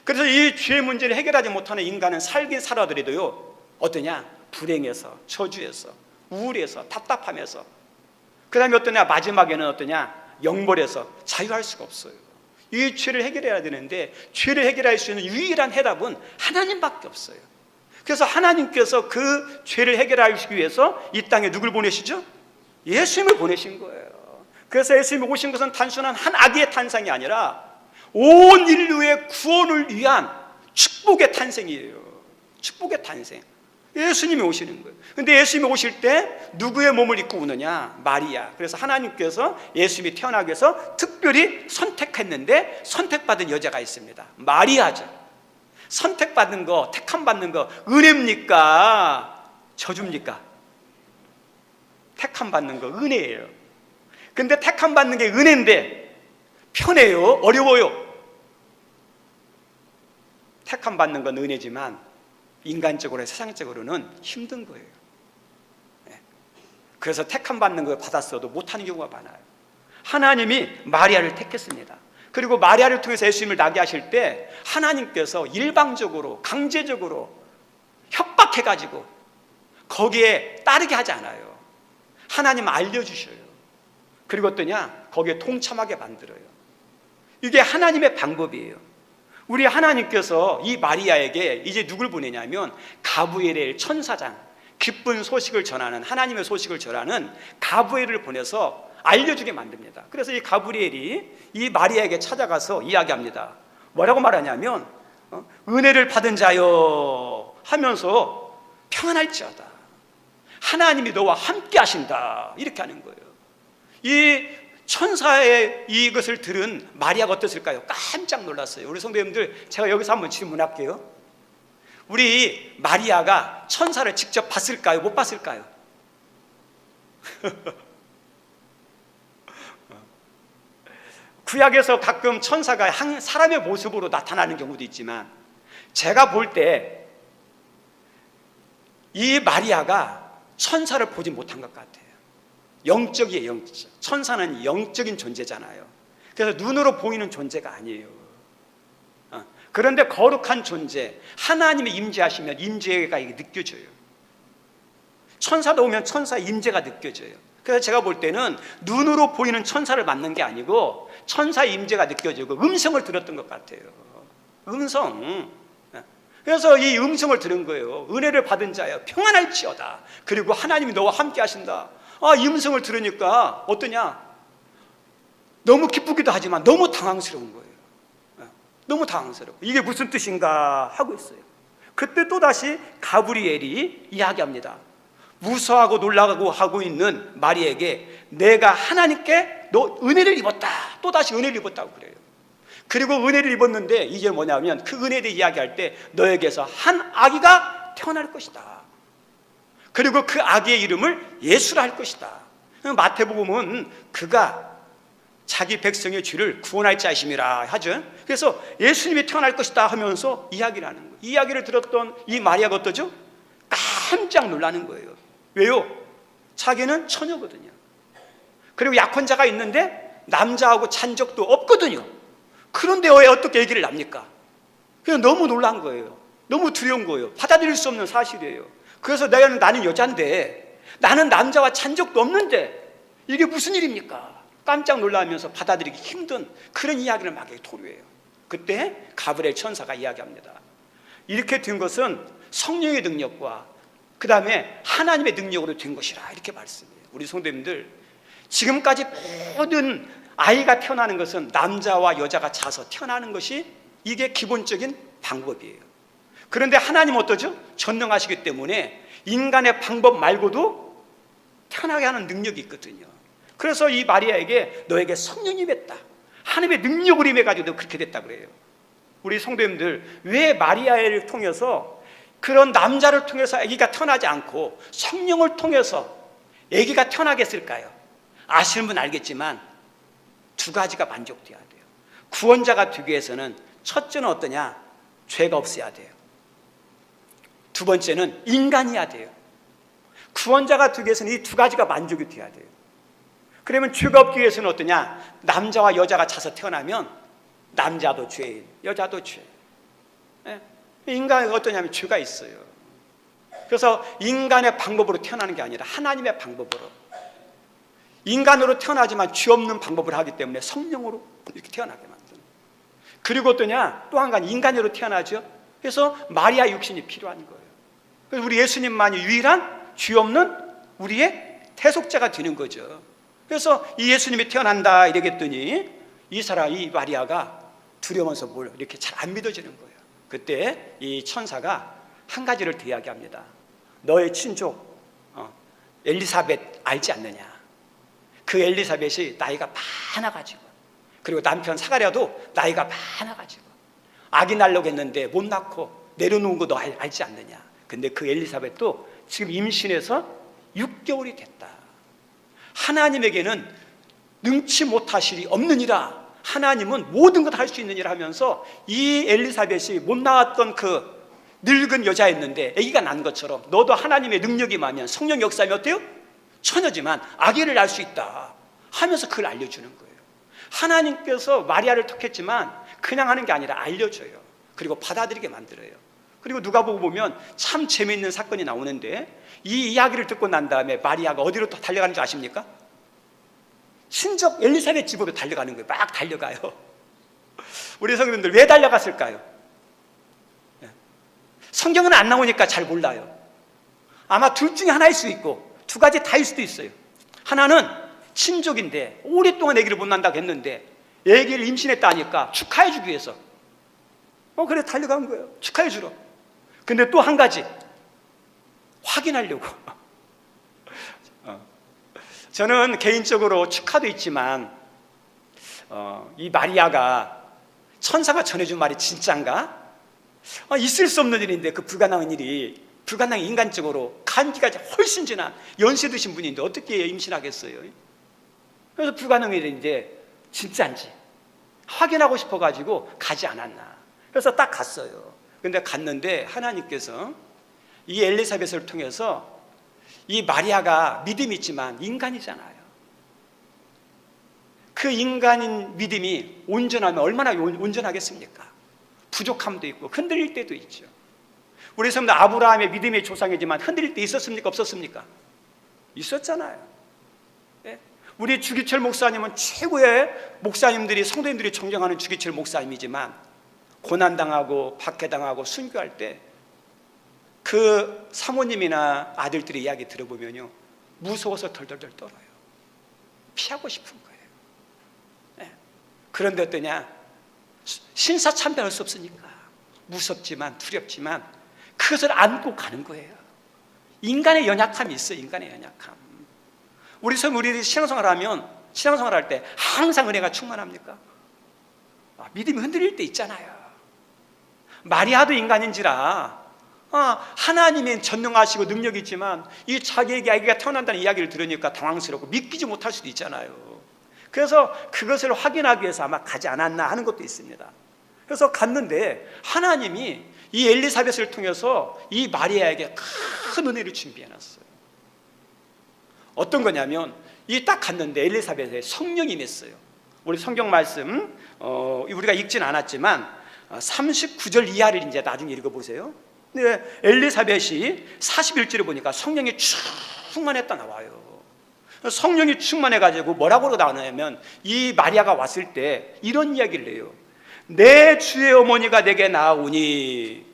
그래서 이 죄의 문제를 해결하지 못하는 인간은 살긴 살아더라도요, 어떠냐? 불행해서, 저주해서, 우울해서, 답답하면서, 그 다음에 어떠냐? 마지막에는 어떠냐? 영벌에서 자유할 수가 없어요. 이 죄를 해결해야 되는데 죄를 해결할 수 있는 유일한 해답은 하나님밖에 없어요. 그래서 하나님께서 그 죄를 해결하기 위해서 이 땅에 누굴 보내시죠? 예수님을 보내신 거예요. 그래서 예수님이 오신 것은 단순한 한 아기의 탄생이 아니라 온 인류의 구원을 위한 축복의 탄생이에요. 축복의 탄생. 예수님이 오시는 거예요. 근데 예수님이 오실 때 누구의 몸을 입고 오느냐? 마리아. 그래서 하나님께서 예수님이 태어나기 위해서 특별히 선택했는데 선택받은 여자가 있습니다. 마리아죠. 선택받는 거, 택함 받는 거 은혜입니까? 저주입니까? 택함 받는 거 은혜예요. 근데 택함 받는 게 은혜인데 편해요? 어려워요? 택함 받는 건 은혜지만 인간적으로, 세상적으로는 힘든 거예요. 그래서 택함 받는 걸 받았어도 못하는 경우가 많아요. 하나님이 마리아를 택했습니다. 그리고 마리아를 통해서 예수님을 나게 하실 때 하나님께서 일방적으로, 강제적으로 협박해가지고 거기에 따르게 하지 않아요. 하나님 알려주셔요. 그리고 어떠냐? 거기에 동참하게 만들어요. 이게 하나님의 방법이에요. 우리 하나님께서 이 마리아에게 이제 누굴 보내냐면 가브리엘 천사장, 기쁜 소식을 전하는, 하나님의 소식을 전하는 가브리엘을 보내서 알려주게 만듭니다. 그래서 이 가브리엘이 이 마리아에게 찾아가서 이야기합니다. 뭐라고 말하냐면 은혜를 받은 자여 하면서 평안할지어다. 하나님이 너와 함께 하신다. 이렇게 하는 거예요. 이 천사의 이것을 들은 마리아가 어땠을까요? 깜짝 놀랐어요. 우리 성도님들, 제가 여기서 한번 질문할게요. 우리 마리아가 천사를 직접 봤을까요? 못 봤을까요? 구약에서 가끔 천사가 한 사람의 모습으로 나타나는 경우도 있지만 제가 볼 때 이 마리아가 천사를 보지 못한 것 같아요. 영적이에요. 영적. 천사는 영적인 존재잖아요. 그래서 눈으로 보이는 존재가 아니에요. 그런데 거룩한 존재, 하나님이 임재하시면 임재가 이게 느껴져요. 천사도 오면 천사의 임재가 느껴져요. 그래서 제가 볼 때는 눈으로 보이는 천사를 만난 게 아니고 천사의 임재가 느껴지고 음성을 들었던 것 같아요. 음성. 그래서 이 음성을 들은 거예요. 은혜를 받은 자여 평안할지어다. 그리고 하나님이 너와 함께 하신다. 이 음성을 들으니까 어떠냐? 너무 기쁘기도 하지만 너무 당황스러운 거예요. 너무 당황스러워. 이게 무슨 뜻인가 하고 있어요. 그때 또다시 가브리엘이 이야기합니다. 무서워하고 놀라고 하고 있는 마리에게 내가 하나님께 너 은혜를 입었다. 또다시 은혜를 입었다고 그래요. 그리고 은혜를 입었는데 이게 뭐냐면 그 은혜에 대해 이야기할 때 너에게서 한 아기가 태어날 것이다. 그리고 그 아기의 이름을 예수라 할 것이다. 마태복음은 그가 자기 백성의 죄를 구원할 자이심이라 하죠. 그래서 예수님이 태어날 것이다 하면서 이야기를 하는 거예요. 이 이야기를 들었던 이 마리아가 어떠죠? 깜짝 놀라는 거예요. 왜요? 자기는 처녀거든요. 그리고 약혼자가 있는데 남자하고 잔 적도 없거든요. 그런데 왜 어떻게 얘기를 합니까? 그냥 너무 놀란 거예요. 너무 두려운 거예요. 받아들일 수 없는 사실이에요. 그래서 나는 여잔데, 나는 남자와 잔 적도 없는데 이게 무슨 일입니까? 깜짝 놀라면서 받아들이기 힘든 그런 이야기를 막 토로해요. 그때 가브리엘 천사가 이야기합니다. 이렇게 된 것은 성령의 능력과 그 다음에 하나님의 능력으로 된 것이라, 이렇게 말씀해요. 우리 성도님들, 지금까지 모든 아이가 태어나는 것은 남자와 여자가 자서 태어나는 것이 이게 기본적인 방법이에요. 그런데 하나님은 어떠죠? 전능하시기 때문에 인간의 방법 말고도 태어나게 하는 능력이 있거든요. 그래서 이 마리아에게 너에게 성령이 임했다, 하나님의 능력을 임해가지고 그렇게 됐다 그래요. 우리 성도님들, 왜 마리아를 통해서, 그런 남자를 통해서 아기가 태어나지 않고 성령을 통해서 아기가 태어나게 했을까요? 아시는 분 알겠지만 두 가지가 만족돼야 돼요. 구원자가 되기 위해서는 첫째는 어떠냐? 죄가 없어야 돼요. 두 번째는 인간이어야 돼요. 구원자가 되기 위해서는 이 두 가지가 만족이 돼야 돼요. 그러면 죄가 없기 위해서는 어떠냐? 남자와 여자가 자서 태어나면 남자도 죄인, 여자도 죄. 인간이 어떠냐면 죄가 있어요. 그래서 인간의 방법으로 태어나는 게 아니라 하나님의 방법으로, 인간으로 태어나지만 죄 없는 방법을 하기 때문에 성령으로 이렇게 태어나게 만드는. 그리고 어떠냐? 또 한 가지, 인간으로 태어나죠. 그래서 마리아 육신이 필요한 거예요. 그래서 우리 예수님만이 유일한 죄 없는 우리의 대속자가 되는 거죠. 그래서 이 예수님이 태어난다 이러겠더니 이 마리아가 두려워서 뭘 이렇게 잘 안 믿어지는 거예요. 그때 이 천사가 한 가지를 더 이야기합니다. 너의 친족 엘리사벳 알지 않느냐? 그 엘리사벳이 나이가 많아가지고, 그리고 남편 사가랴도 나이가 많아가지고 아기 낳으려고 했는데 못 낳고 내려놓은 거 너 알지 않느냐? 근데 그 엘리사벳도 지금 임신해서 6개월이 됐다. 하나님에게는 능치 못하실 일이 없느니라, 하나님은 모든 것 할 수 있느니라 하면서 이 엘리사벳이 못 낳았던 그 늙은 여자였는데 아기가 난 것처럼 너도 하나님의 능력이 임하면, 성령 역사면 어때요? 처녀지만 아기를 낳을 수 있다 하면서 그걸 알려주는 거예요. 하나님께서 마리아를 택했지만 그냥 하는 게 아니라 알려줘요. 그리고 받아들이게 만들어요. 그리고 누가복음 보면 참 재미있는 사건이 나오는데, 이 이야기를 듣고 난 다음에 마리아가 어디로 또 달려가는 줄 아십니까? 친척 엘리사벳 집으로 달려가는 거예요. 막 달려가요. 우리 성도님들 왜 달려갔을까요? 성경은 안 나오니까 잘 몰라요. 아마 둘 중에 하나일 수 있고 두 가지 다일 수도 있어요. 하나는 친족인데 오랫동안 아기를 못 낳는다고 했는데 아기를 임신했다니까 축하해 주기 위해서 그래 달려간 거예요. 축하해 주러. 근데 또 한 가지 확인하려고. 저는 개인적으로 축하도 있지만 이 마리아가 천사가 전해준 말이 진짠가? 있을 수 없는 일인데, 그 불가능한 일이, 불가능한 인간적으로 간기가 훨씬 지난 연세 드신 분인데 어떻게 임신하겠어요? 그래서 불가능한 일인데 진짜인지 확인하고 싶어가지고 가지 않았나. 그래서 딱 갔어요. 근데 갔는데 하나님께서 이 엘리사벳을 통해서, 이 마리아가 믿음이 있지만 인간이잖아요. 그 인간인 믿음이 온전하면 얼마나 온전하겠습니까? 부족함도 있고 흔들릴 때도 있죠. 우리 성도 아브라함의 믿음의 조상이지만 흔들릴 때 있었습니까? 없었습니까? 있었잖아요. 네? 우리 주기철 목사님은 최고의 목사님들이, 성도님들이 존경하는 주기철 목사님이지만 고난당하고 박해당하고 순교할 때 그 사모님이나 아들들의 이야기 들어보면요, 무서워서 덜덜덜 떨어요. 피하고 싶은 거예요. 네. 그런데 어떠냐? 신사참배할 수 없으니까 무섭지만 두렵지만 그것을 안고 가는 거예요. 인간의 연약함이 있어요. 인간의 연약함. 우리 신앙생활하면, 신앙생활할 때 항상 은혜가 충만합니까? 믿음이 흔들릴 때 있잖아요. 마리아도 인간인지라 하나님의 전능하시고 능력이 있지만 이 자기에게 아기가 태어난다는 이야기를 들으니까 당황스럽고 믿기지 못할 수도 있잖아요. 그래서 그것을 확인하기 위해서 아마 가지 않았나 하는 것도 있습니다. 그래서 갔는데 하나님이 이 엘리사벳을 통해서 이 마리아에게 큰 은혜를 준비해놨어요. 어떤 거냐면 이 딱 갔는데 엘리사벳에 성령이 임했어요. 우리 성경 말씀 우리가 읽진 않았지만 39절 이하를 이제 나중에 읽어보세요. 근데 엘리사벳이 41절에 보니까 성령이 충만했다 나와요. 성령이 충만해가지고 뭐라고 나오냐면 이 마리아가 왔을 때 이런 이야기를 해요. 내 주의 어머니가 내게 나오니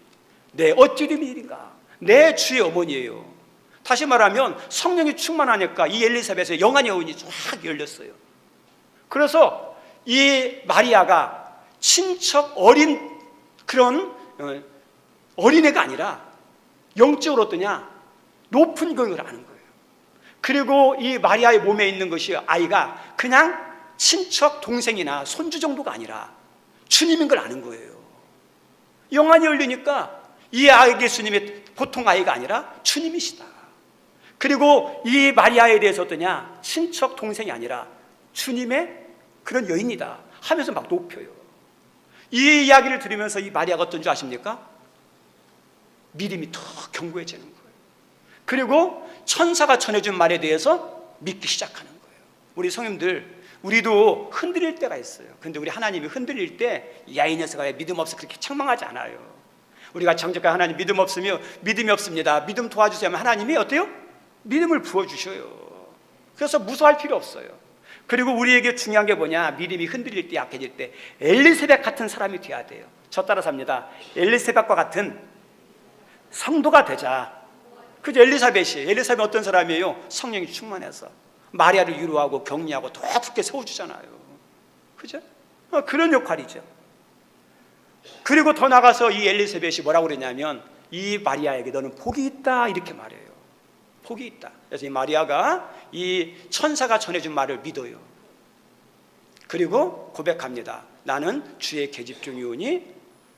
내 어찌 됨이 일인가. 내 주의 어머니예요. 다시 말하면 성령이 충만하니까 이 엘리사벳의 영안의 여운이 쫙 열렸어요. 그래서 이 마리아가 친척 어린 그런 어린애가 아니라 영적으로 어떠냐? 높은 것을 아는 거예요. 그리고 이 마리아의 몸에 있는 것이 아이가 그냥 친척 동생이나 손주 정도가 아니라 주님인 걸 아는 거예요. 영안이 열리니까 이 아이 예수님이 보통 아이가 아니라 주님이시다. 그리고 이 마리아에 대해서 어떠냐? 친척 동생이 아니라 주님의 그런 여인이다 하면서 막 높여요. 이 이야기를 들으면서 이 마리아가 어떤 줄 아십니까? 믿음이 더 견고해지는 거예요. 그리고 천사가 전해준 말에 대해서 믿기 시작하는 거예요. 우리 성님들, 우리도 흔들릴 때가 있어요. 근데 우리 하나님이 흔들릴 때 야, 이 녀석아 왜 믿음 없어 그렇게 책망하지 않아요. 우리가 정직한 하나님 믿음 없으며 믿음이 없습니다, 믿음 도와주세요 하면 하나님이 어때요? 믿음을 부어주셔요. 그래서 무서워할 필요 없어요. 그리고 우리에게 중요한 게 뭐냐? 믿음이 흔들릴 때, 약해질 때 엘리사벳 같은 사람이 돼야 돼요. 저 따라서 합니다. 엘리사벳과 같은 성도가 되자. 그죠? 엘리사벳 어떤 사람이에요? 성령이 충만해서 마리아를 위로하고 격려하고 더 굳게 세워주잖아요. 그죠? 그런 역할이죠. 그리고 더 나가서 이 엘리사벳이 뭐라고 그러냐면 이 마리아에게 너는 복이 있다 이렇게 말해요. 복이 있다. 그래서 이 마리아가 이 천사가 전해준 말을 믿어요. 그리고 고백합니다. 나는 주의 계집종이오니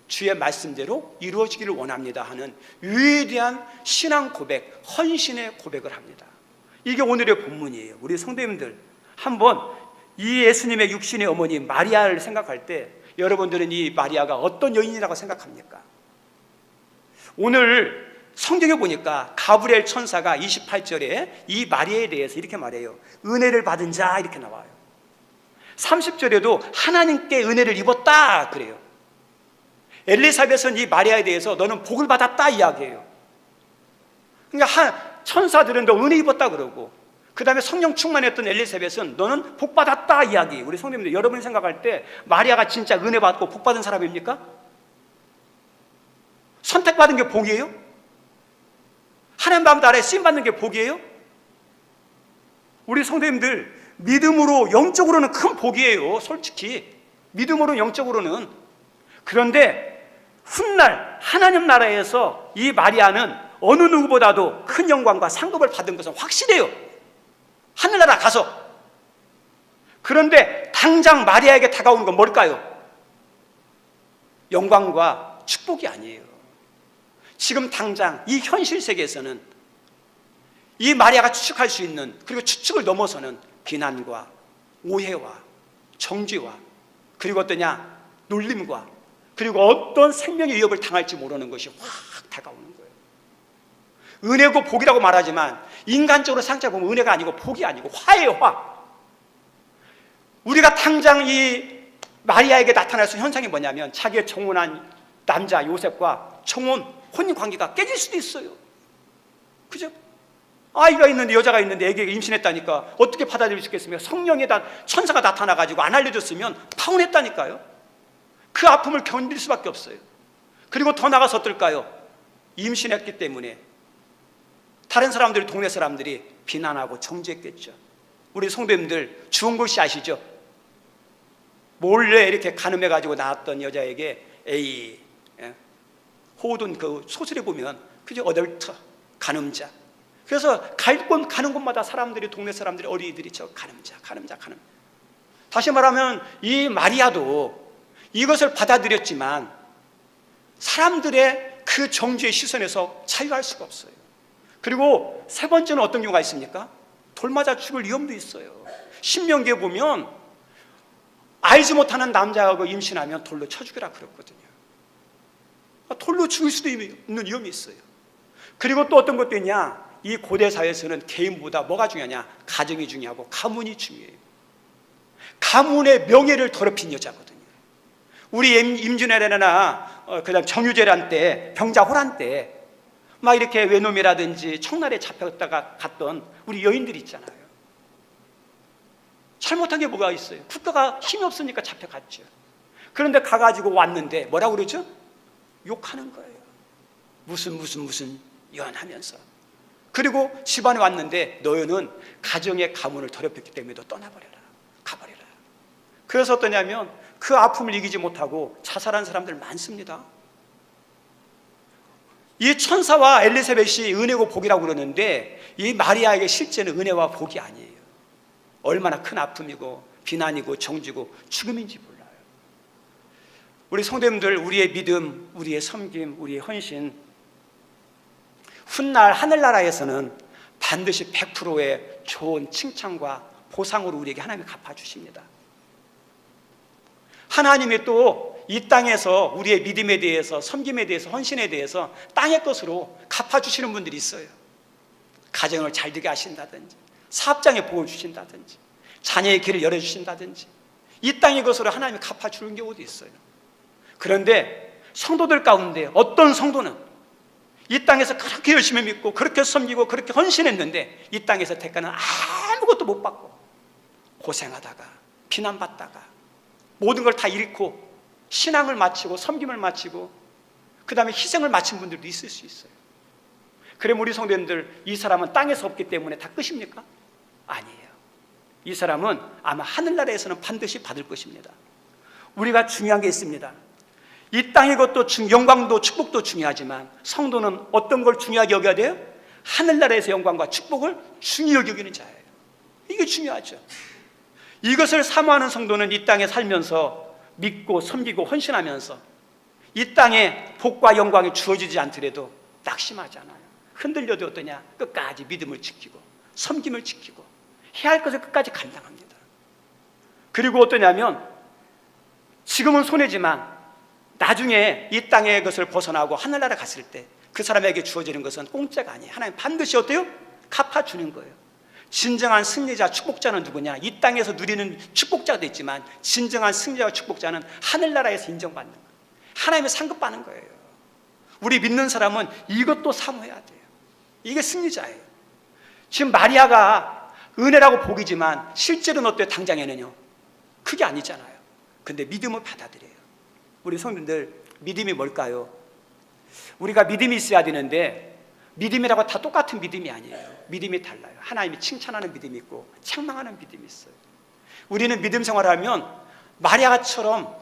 주의 말씀대로 이루어지기를 원합니다 하는 위대한 신앙 고백, 헌신의 고백을 합니다. 이게 오늘의 본문이에요. 우리 성도님들 한번 이 예수님의 육신의 어머니 마리아를 생각할 때 여러분들은 이 마리아가 어떤 여인이라고 생각합니까? 오늘 성경에 보니까 가브리엘 천사가 28절에 이 마리아에 대해서 이렇게 말해요. 은혜를 받은 자 이렇게 나와요. 30절에도 하나님께 은혜를 입었다 그래요. 엘리사벳은 이 마리아에 대해서 너는 복을 받았다 이야기해요. 그러니까 천사들은 너 은혜 입었다 그러고, 그 다음에 성령 충만했던 엘리사벳은 너는 복 받았다 이야기. 우리 성도님들, 여러분이 생각할 때 마리아가 진짜 은혜 받고 복 받은 사람입니까? 선택받은 게 복이에요? 하나님 마음 아래 쓰임 받는 게 복이에요? 우리 성도님들, 믿음으로 영적으로는 큰 복이에요. 솔직히 믿음으로 영적으로는. 그런데 훗날 하나님 나라에서 이 마리아는 어느 누구보다도 큰 영광과 상급을 받은 것은 확실해요. 하늘나라 가서. 그런데 당장 마리아에게 다가오는 건 뭘까요? 영광과 축복이 아니에요. 지금 당장 이 현실 세계에서는 이 마리아가 추측할 수 있는, 그리고 추측을 넘어서는 비난과 오해와 정죄와, 그리고 어떠냐? 놀림과, 그리고 어떤 생명의 위협을 당할지 모르는 것이 확 다가오는 거예요. 은혜고 복이라고 말하지만 인간적으로 생각해보면 은혜가 아니고 복이 아니고 화예요. 화. 우리가 당장 이 마리아에게 나타날 수 있는 현상이 뭐냐면 자기의 청혼한 남자 요셉과 청혼 혼인관계가 깨질 수도 있어요. 그죠? 아이가 있는데, 여자가 있는데 애기가 임신했다니까 어떻게 받아들일 수 있겠습니까? 성령의 천사가 나타나가지고 안 알려줬으면 파혼했다니까요. 그 아픔을 견딜 수밖에 없어요. 그리고 더 나가서 어떨까요? 임신했기 때문에 다른 사람들이, 동네 사람들이 비난하고 정죄했겠죠. 우리 성도님들, 좋은 글씨 아시죠? 몰래 이렇게 간음해가지고 낳았던 여자에게 에이, 호든 그 소설에 보면 그죠? 어덜트, 간음자. 그래서 가는 곳마다 사람들이, 동네 사람들이, 어린이들이 저 간음자. 다시 말하면 이 마리아도 이것을 받아들였지만 사람들의 그 정죄의 시선에서 자유할 수가 없어요. 그리고 세 번째는 어떤 경우가 있습니까? 돌 맞아 죽을 위험도 있어요. 신명기에 보면 알지 못하는 남자하고 임신하면 돌로 쳐 죽이라 그랬거든요. 돌로 죽을 수도 있는 위험이 있어요. 그리고 또 어떤 것도 있냐? 이 고대 사회에서는 개인보다 뭐가 중요하냐? 가정이 중요하고 가문이 중요해요. 가문의 명예를 더럽힌 여자거든요. 우리 임진왜란이나 그다음 정유재란 때, 병자호란 때 막 이렇게 외놈이라든지 청나라에 잡혔다가 갔던 우리 여인들이 있잖아요. 잘못한 게 뭐가 있어요? 국가가 힘이 없으니까 잡혀갔죠. 그런데 가가지고 왔는데 뭐라고 그러죠? 욕하는 거예요. 무슨 연하면서. 그리고 집안에 왔는데 너희는 가정의 가문을 더럽혔기 때문에 너 떠나버려라. 가버려라. 그래서 어떠냐면 그 아픔을 이기지 못하고 자살한 사람들 많습니다. 이 천사와 엘리사벳이 은혜고 복이라고 그러는데 이 마리아에게 실제는 은혜와 복이 아니에요. 얼마나 큰 아픔이고 비난이고 정죄고 죽음인지 몰라요. 우리 성도님들, 우리의 믿음, 우리의 섬김, 우리의 헌신, 훗날 하늘나라에서는 반드시 100%의 좋은 칭찬과 보상으로 우리에게 하나님이 갚아주십니다. 하나님이 또 이 땅에서 우리의 믿음에 대해서, 섬김에 대해서, 헌신에 대해서 땅의 것으로 갚아주시는 분들이 있어요. 가정을 잘 되게 하신다든지, 사업장에 복을 주신다든지, 자녀의 길을 열어주신다든지, 이 땅의 것으로 하나님이 갚아주는 경우도 있어요. 그런데 성도들 가운데 어떤 성도는 이 땅에서 그렇게 열심히 믿고 그렇게 섬기고 그렇게 헌신했는데 이 땅에서 대가는 아무것도 못 받고 고생하다가 비난받다가 모든 걸 다 잃고 신앙을 마치고 섬김을 마치고 그 다음에 희생을 마친 분들도 있을 수 있어요. 그럼 우리 성도님들, 이 사람은 땅에서 없기 때문에 다 끝입니까? 아니에요. 이 사람은 아마 하늘나라에서는 반드시 받을 것입니다. 우리가 중요한 게 있습니다. 이 땅의 것도 영광도 축복도 중요하지만 성도는 어떤 걸 중요하게 여겨야 돼요? 하늘나라에서 영광과 축복을 중요하게 여기는 자예요. 이게 중요하죠. 이것을 사모하는 성도는 이 땅에 살면서 믿고 섬기고 헌신하면서 이 땅에 복과 영광이 주어지지 않더라도 낙심하지 않아요. 흔들려도 어떠냐? 끝까지 믿음을 지키고 섬김을 지키고 해야 할 것을 끝까지 감당합니다. 그리고 어떠냐면 지금은 손해지만 나중에 이 땅의 것을 벗어나고 하늘나라 갔을 때 그 사람에게 주어지는 것은 공짜가 아니에요. 하나님 반드시 어때요? 갚아주는 거예요. 진정한 승리자, 축복자는 누구냐? 이 땅에서 누리는 축복자도 있지만 진정한 승리자와 축복자는 하늘나라에서 인정받는 거예요. 하나님의 상급받는 거예요. 우리 믿는 사람은 이것도 사모해야 돼요. 이게 승리자예요. 지금 마리아가 은혜라고 복이지만 실제로는 어때요? 당장에는요 그게 아니잖아요. 근데 믿음을 받아들여요. 우리 성도들, 믿음이 뭘까요? 우리가 믿음이 있어야 되는데 믿음이라고 다 똑같은 믿음이 아니에요. 믿음이 달라요. 하나님이 칭찬하는 믿음이 있고 책망하는 믿음이 있어요. 우리는 믿음 생활하면 마리아처럼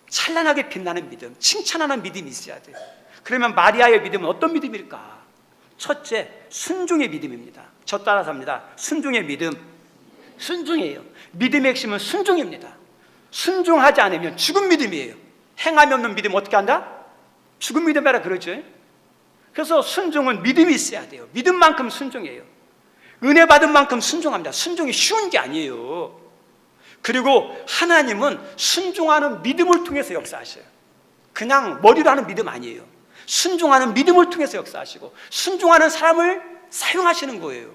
찬란하게 빛나는 믿음, 칭찬하는 믿음이 있어야 돼요. 그러면 마리아의 믿음은 어떤 믿음일까? 첫째, 순종의 믿음입니다. 저 따라서 합니다. 순종의 믿음. 순종이에요. 믿음의 핵심은 순종입니다. 순종하지 않으면 죽은 믿음이에요. 행함이 없는 믿음 어떻게 한다? 죽은 믿음이라 그러죠. 그래서 순종은 믿음이 있어야 돼요. 믿음만큼 순종이에요. 은혜 받은 만큼 순종합니다. 순종이 쉬운 게 아니에요. 그리고 하나님은 순종하는 믿음을 통해서 역사하셔요. 그냥 머리로 하는 믿음 아니에요. 순종하는 믿음을 통해서 역사하시고 순종하는 사람을 사용하시는 거예요.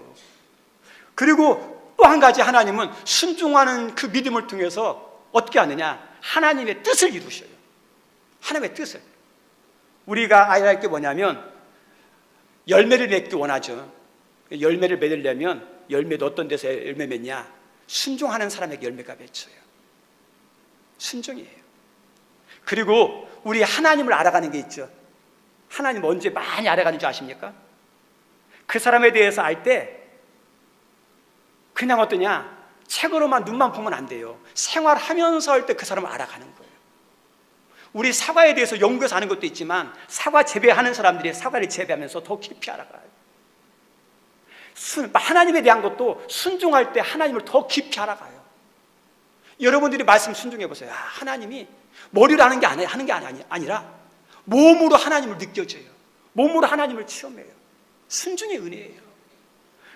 그리고 또 한 가지, 하나님은 순종하는 그 믿음을 통해서 어떻게 하느냐? 하나님의 뜻을 이루셔요. 하나님의 뜻을. 우리가 알아야 할 게 뭐냐면 열매를 맺기 원하죠. 열매를 맺으려면 열매도 어떤 데서 열매 맺냐? 순종하는 사람에게 열매가 맺혀요. 순종이에요. 그리고 우리 하나님을 알아가는 게 있죠. 하나님 언제 많이 알아가는 줄 아십니까? 그 사람에 대해서 알 때 그냥 어떠냐? 책으로만 눈만 보면 안 돼요. 생활하면서 할 때 그 사람을 알아가는 거예요. 우리 사과에 대해서 연구해서 아는 것도 있지만 사과 재배하는 사람들이 사과를 재배하면서 더 깊이 알아가요. 하나님에 대한 것도 순종할 때 하나님을 더 깊이 알아가요. 여러분들이 말씀 순종해 보세요. 하나님이 머리로 하는 게 아니라 몸으로 하나님을 느껴져요. 몸으로 하나님을 체험해요. 순종의 은혜예요.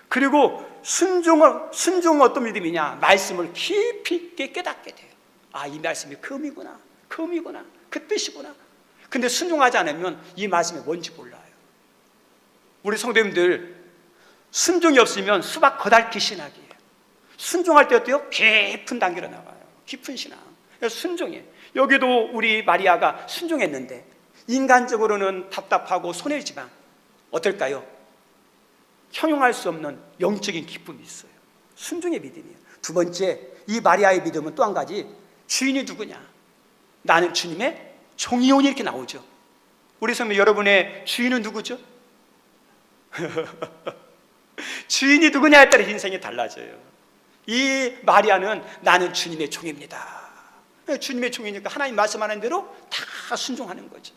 그리고 순종은 어떤 믿음이냐? 말씀을 깊이 있게 깨닫게 돼요. 이 말씀이 그 의미구나, 그 의미구나, 그 뜻이구나. 근데 순종하지 않으면 이 말씀이 뭔지 몰라요. 우리 성도님들, 순종이 없으면 수박 거달기 신학이에요. 순종할 때 어때요? 깊은 단계로 나가요. 깊은 신앙. 순종이에요. 여기도 우리 마리아가 순종했는데 인간적으로는 답답하고 손해지만 어떨까요? 형용할 수 없는 영적인 기쁨이 있어요. 순종의 믿음이에요. 두 번째, 이 마리아의 믿음은 또 한 가지, 주인이 누구냐? 나는 주님의 종이오니 이렇게 나오죠. 우리 성도 여러분의 주인은 누구죠? 주인이 누구냐에 따라 인생이 달라져요. 이 마리아는 나는 주님의 종입니다. 주님의 종이니까 하나님 말씀하는 대로 다 순종하는 거죠.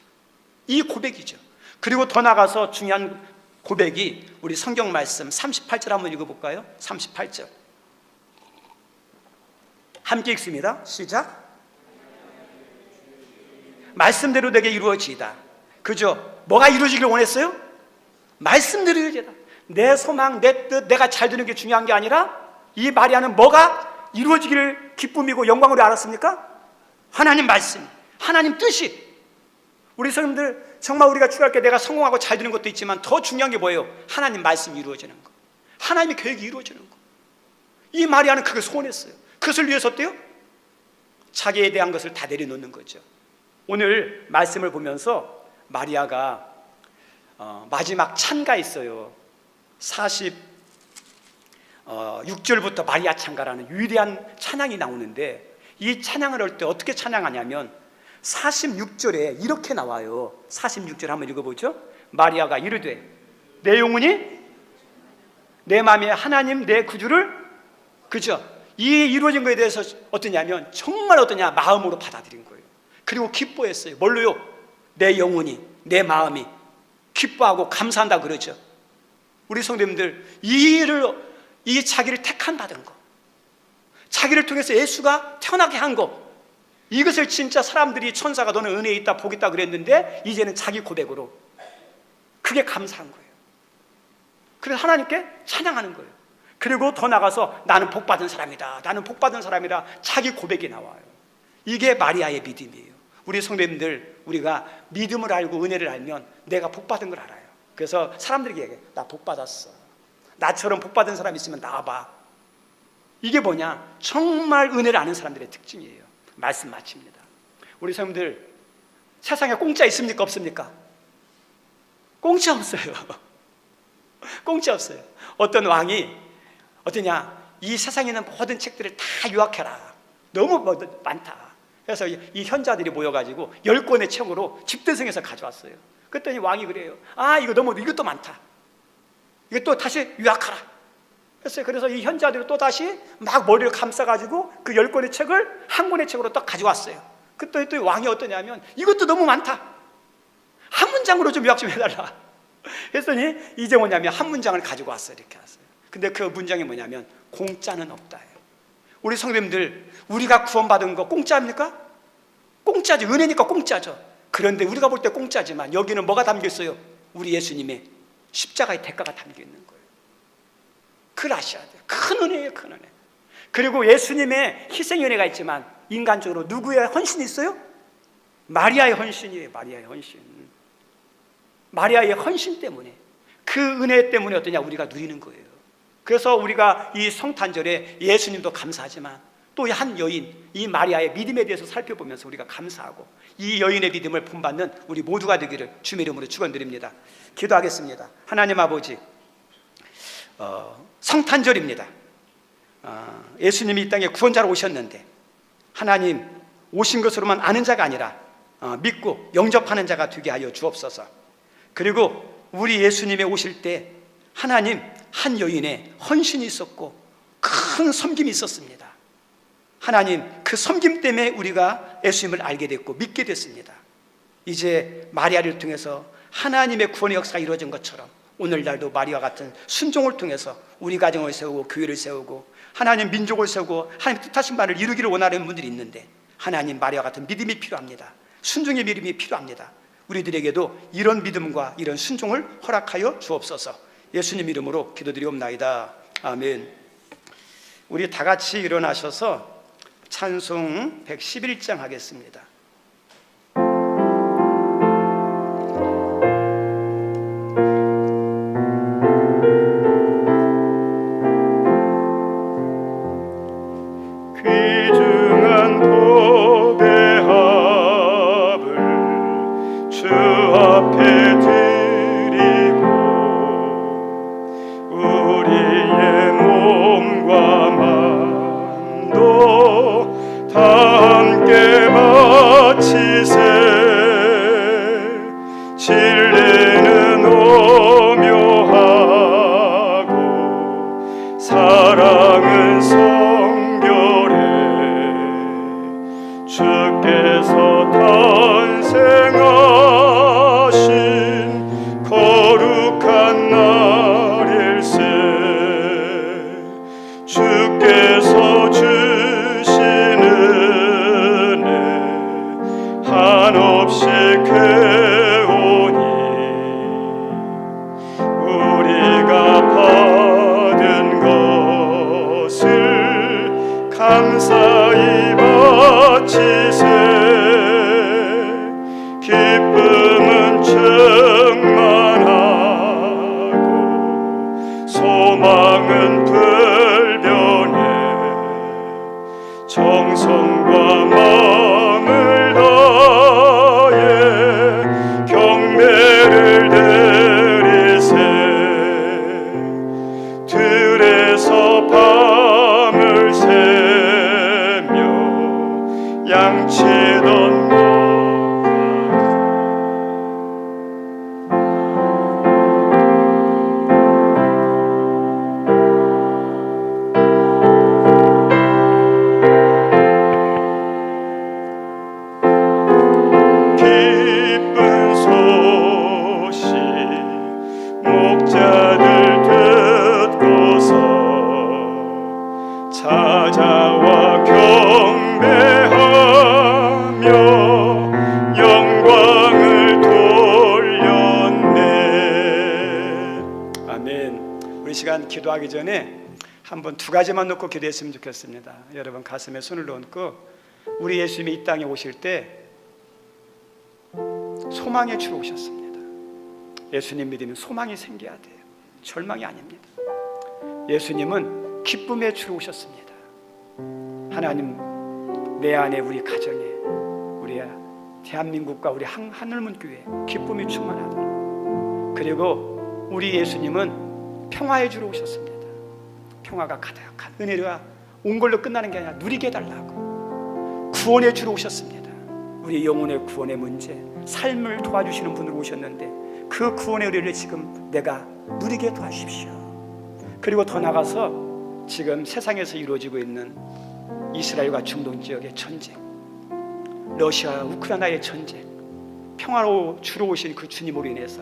이 고백이죠. 그리고 더 나가서 중요한 고백이 우리 성경 말씀 38절 한번 읽어볼까요? 38절 함께 읽습니다. 시작. 말씀대로 되게 이루어지이다. 그죠? 뭐가 이루어지길 원했어요? 말씀대로 이루어지다. 내 소망, 내 뜻, 내가 잘 되는 게 중요한 게 아니라 이 마리아는 뭐가 이루어지기를 기쁨이고 영광으로 알았습니까? 하나님 말씀, 하나님 뜻이. 우리 성도들 정말 우리가 추구할 게 내가 성공하고 잘 되는 것도 있지만 더 중요한 게 뭐예요? 하나님 말씀이 이루어지는 거, 하나님의 계획이 이루어지는 거. 이 마리아는 그걸 소원했어요. 그것을 위해서 어때요? 자기에 대한 것을 다 내려놓는 거죠. 오늘 말씀을 보면서 마리아가 마지막 찬가 있어요. 46절부터 마리아 찬가라는 위대한 찬양이 나오는데 이 찬양을 할 때 어떻게 찬양하냐면 46절에 이렇게 나와요. 46절 한번 읽어보죠. 마리아가 이르되 내 영혼이 내 마음에 하나님 내 구주를, 그죠? 이 이루어진 거에 대해서 어떠냐면 정말 어떠냐, 마음으로 받아들인 거예요. 그리고 기뻐했어요. 뭘로요? 내 영혼이, 내 마음이 기뻐하고 감사한다 그러죠. 우리 성도님들 이 자기를 택한 받은 거, 자기를 통해서 예수가 태어나게 한 거, 이것을 진짜 사람들이 천사가 너는 은혜에 있다 복 있다 그랬는데 이제는 자기 고백으로 그게 감사한 거예요. 그래서 하나님께 찬양하는 거예요. 그리고 더 나가서 나는 복 받은 사람이다, 나는 복 받은 사람이다, 자기 고백이 나와요. 이게 마리아의 믿음이에요. 우리 성도님들, 우리가 믿음을 알고 은혜를 알면 내가 복 받은 걸 알아요. 그래서 사람들에게 얘기해, 나 복 받았어, 나처럼 복 받은 사람 있으면 나와봐. 이게 뭐냐? 정말 은혜를 아는 사람들의 특징이에요. 말씀 마칩니다. 우리 성도님들, 세상에 공짜 있습니까 없습니까? 공짜 없어요. 공짜 없어요. 어떤 왕이 어떠냐, 이 세상에 있는 모든 책들을 다 요약해라, 너무 많다. 그래서 이 현자들이 모여가지고 10권의 책으로 집대성에서 가져왔어요. 그랬더니 왕이 그래요. 아, 이것도 많다, 이거 또 다시 요약하라 했어요. 그래서 이 현자들이 또 다시 막 머리를 감싸가지고 그 10권의 책을 한 권의 책으로 또 가져왔어요. 그랬더니 또 왕이 어떠냐면 이것도 너무 많다, 한 문장으로 좀 요약 좀 해달라 했더니 이제 뭐냐면 한 문장을 가지고 왔어요. 이렇게 왔어요. 근데 그 문장이 뭐냐면 공짜는 없다. 우리 성도님들, 우리가 구원받은 거 공짜입니까? 공짜죠. 은혜니까 공짜죠. 그런데 우리가 볼 때 공짜지만 여기는 뭐가 담겨 있어요? 우리 예수님의 십자가의 대가가 담겨 있는 거예요. 그걸 아셔야 돼요. 큰 은혜예요, 큰 은혜. 그리고 예수님의 희생 은혜가 있지만 인간적으로 누구의 헌신이 있어요? 마리아의 헌신이에요. 마리아의 헌신. 마리아의 헌신 때문에, 그 은혜 때문에 어떠냐, 우리가 누리는 거예요. 그래서 우리가 이 성탄절에 예수님도 감사하지만 또 한 여인, 이 마리아의 믿음에 대해서 살펴보면서 우리가 감사하고 이 여인의 믿음을 본받는 우리 모두가 되기를 주의 이름으로 축원드립니다. 기도하겠습니다. 하나님 아버지, 성탄절입니다. 예수님이 이 땅에 구원자로 오셨는데 하나님, 오신 것으로만 아는 자가 아니라 믿고 영접하는 자가 되게 하여 주옵소서. 그리고 우리 예수님이 오실 때 하나님, 한 여인의 헌신이 있었고 큰 섬김이 있었습니다. 하나님, 그 섬김 때문에 우리가 예수님을 알게 됐고 믿게 됐습니다. 이제 마리아를 통해서 하나님의 구원의 역사가 이루어진 것처럼 오늘날도 마리아와 같은 순종을 통해서 우리 가정을 세우고 교회를 세우고 하나님 민족을 세우고 하나님 뜻하신 바를 이루기를 원하는 분들이 있는데 하나님, 마리아와 같은 믿음이 필요합니다. 순종의 믿음이 필요합니다. 우리들에게도 이런 믿음과 이런 순종을 허락하여 주옵소서. 예수님 이름으로 기도드리옵나이다. 아멘. 우리 다 같이 일어나셔서 찬송 111장 하겠습니다. 감사히 바치세. 기쁨은 충만하고 소망은 불변해. 정성과 마음을 다해 경배를 드리세. 들에서 밤을 새며 양치던 기쁜 소식 목자들 듣고서 찾아와 경배하며 영광을 돌렸네. 아멘. 우리 시간 기도하기 전에 한번 두 가지만 놓고 기도했으면 좋겠습니다. 여러분 가슴에 손을 얹고 우리 예수님이 이 땅에 오실 때 소망의 주로 오셨습니다. 예수님 믿으면 소망이 생겨야 돼요. 절망이 아닙니다. 예수님은 기쁨의 주로 오셨습니다. 하나님, 내 안에 우리 가정에, 우리 대한민국과 우리 하늘문교회 기쁨이 충만하고, 그리고 우리 예수님은 평화의 주로 오셨습니다. 평화가 가득한 은혜가 온 걸로 끝나는 게 아니라 누리게 해달라고 구원의 주로 오셨습니다. 우리 영혼의 구원의 문제, 삶을 도와주시는 분으로 오셨는데 그 구원의 은혜를 지금 내가 누리게 도와주십시오. 그리고 더 나가서 지금 세상에서 이루어지고 있는 이스라엘과 중동 지역의 전쟁, 러시아와 우크라이나의 전쟁, 평화로 주로 오신 그 주님으로 인해서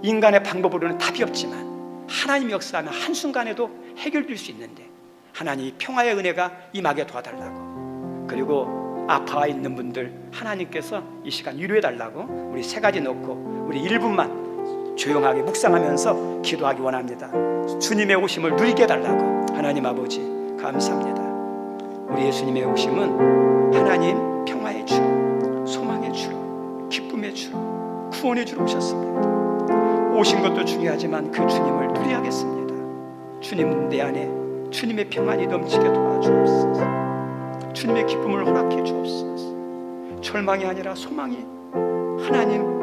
인간의 방법으로는 답이 없지만 하나님이 역사하면 한순간에도 해결될 수 있는데 하나님이 평화의 은혜가 임하게 도와달라고, 그리고 아파와 있는 분들 하나님께서 이 시간 위로해달라고 우리 세 가지 놓고 우리 1분만 조용하게 묵상하면서 기도하기 원합니다. 주님의 오심을 누리게 해달라고. 하나님 아버지 감사합니다. 우리 예수님의 오심은 하나님 평화의 주, 소망의 주로, 기쁨의 주로, 구원의 주로 오셨습니다. 오신 것도 중요하지만 그 주님을 누리하겠습니다. 주님 내 안에 주님의 평안이 넘치게 도와주옵소서. 주님의 기쁨을 허락해 주옵소서. 절망이 아니라 소망이, 하나님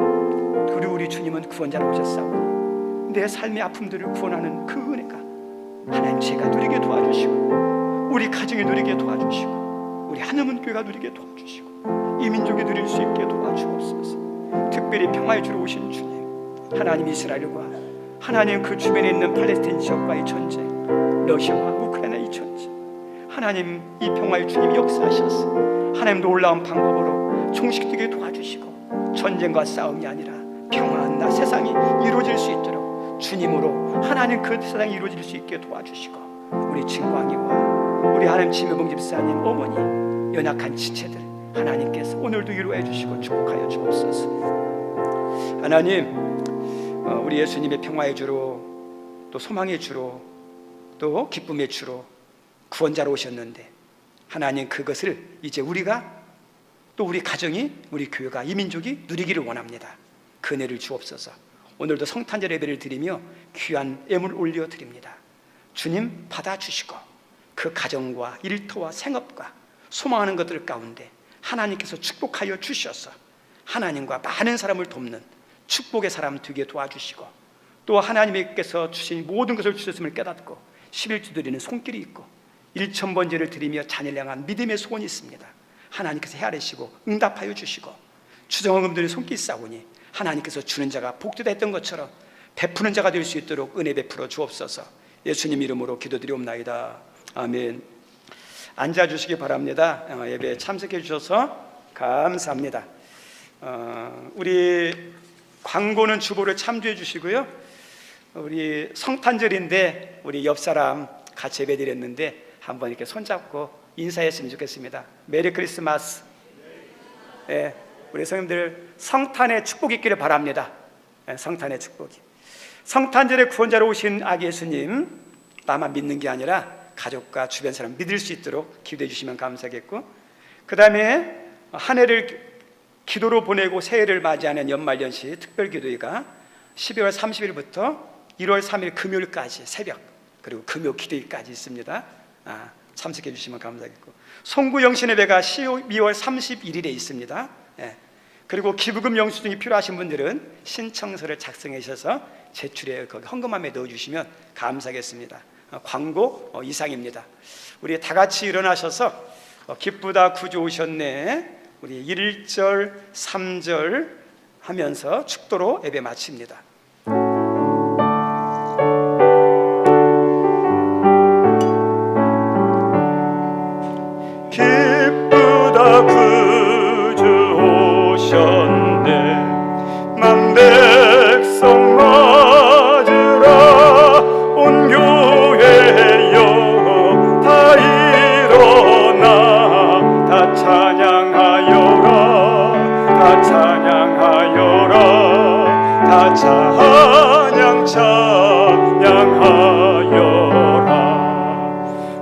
그리고 우리 주님은 구원자로 오셨사오니 내 삶의 아픔들을 구원하는 그 은혜가 하나님 제가 누리게 도와주시고, 우리 가정이 누리게 도와주시고, 우리 하늘문교회가 누리게 도와주시고, 이 민족이 누릴 수 있게 도와주옵소서. 특별히 평화의 주로 오신 주님, 하나님 이스라엘과 하나님 그 주변에 있는 팔레스타인 지역과의 전쟁, 러시아와 우크라이나 이 전쟁, 하나님 이 평화의 주님이 역사하셔서 하나님 놀라운 방법으로 종식되게 도와주시고, 전쟁과 싸움이 아니라 평화한 나 세상이 이루어질 수 있도록 주님으로 하나님 그 세상이 이루어질 수 있게 도와주시고, 우리 진광이와 우리 하나님 지명봉 집사님 어머니 연약한 지체들 하나님께서 오늘도 위로해 주시고 축복하여 주옵소서. 하나님 우리 예수님의 평화의 주로, 또 소망의 주로, 또 기쁨의 주로 구원자로 오셨는데 하나님 그것을 이제 우리가, 또 우리 가정이, 우리 교회가, 이 민족이 누리기를 원합니다. 그 은혜를 주옵소서. 오늘도 성탄절 예배를 드리며 귀한 예물 올려드립니다. 주님 받아주시고 그 가정과 일터와 생업과 소망하는 것들 가운데 하나님께서 축복하여 주셔서 하나님과 많은 사람을 돕는 축복의 사람 되게 도와주시고, 또 하나님께서 주신 모든 것을 주셨음을 깨닫고 11주 드리는 손길이 있고 1,000번제를 드리며 자녀를 향한 믿음의 소원이 있습니다. 하나님께서 헤아리시고 응답하여 주시고, 주정원금들의 손길 싸우니 하나님께서 주는 자가 복되다 했던 것처럼 베푸는 자가 될 수 있도록 은혜 베풀어 주옵소서. 예수님 이름으로 기도드리옵나이다. 아멘. 앉아주시기 바랍니다. 예배에 참석해 주셔서 감사합니다. 우리 광고는 주보를 참조해 주시고요. 우리 성탄절인데 우리 옆 사람 같이 예배 드렸는데 한번 이렇게 손잡고 인사했으면 좋겠습니다. 메리 크리스마스. 네, 우리 성님들 성탄의 축복이 있기를 바랍니다. 네, 성탄의 축복이. 성탄절에 구원자로 오신 아기 예수님 나만 믿는 게 아니라 가족과 주변 사람 믿을 수 있도록 기도해 주시면 감사하겠고, 그 다음에 한 해를 기도로 보내고 새해를 맞이하는 연말연시 특별기도회가 12월 30일부터 1월 3일 금요일까지 새벽, 그리고 금요 기도회까지 있습니다. 참석해 주시면 감사하겠고, 송구 영신예배가 12월 31일에 있습니다. 그리고 기부금 영수증이 필요하신 분들은 신청서를 작성해 주셔서 제출해 거기 헌금함에 넣어주시면 감사하겠습니다. 광고 이상입니다. 우리 다 같이 일어나셔서 기쁘다 구주 오셨네, 우리 1절 3절 하면서 축도로 예배 마칩니다. 기쁘다 구주 오셨네, 만 백성 맞으라. 온 교회여 다 일어나, 다 찬양하여라, 다 찬양하여라, 다 찬양하여라.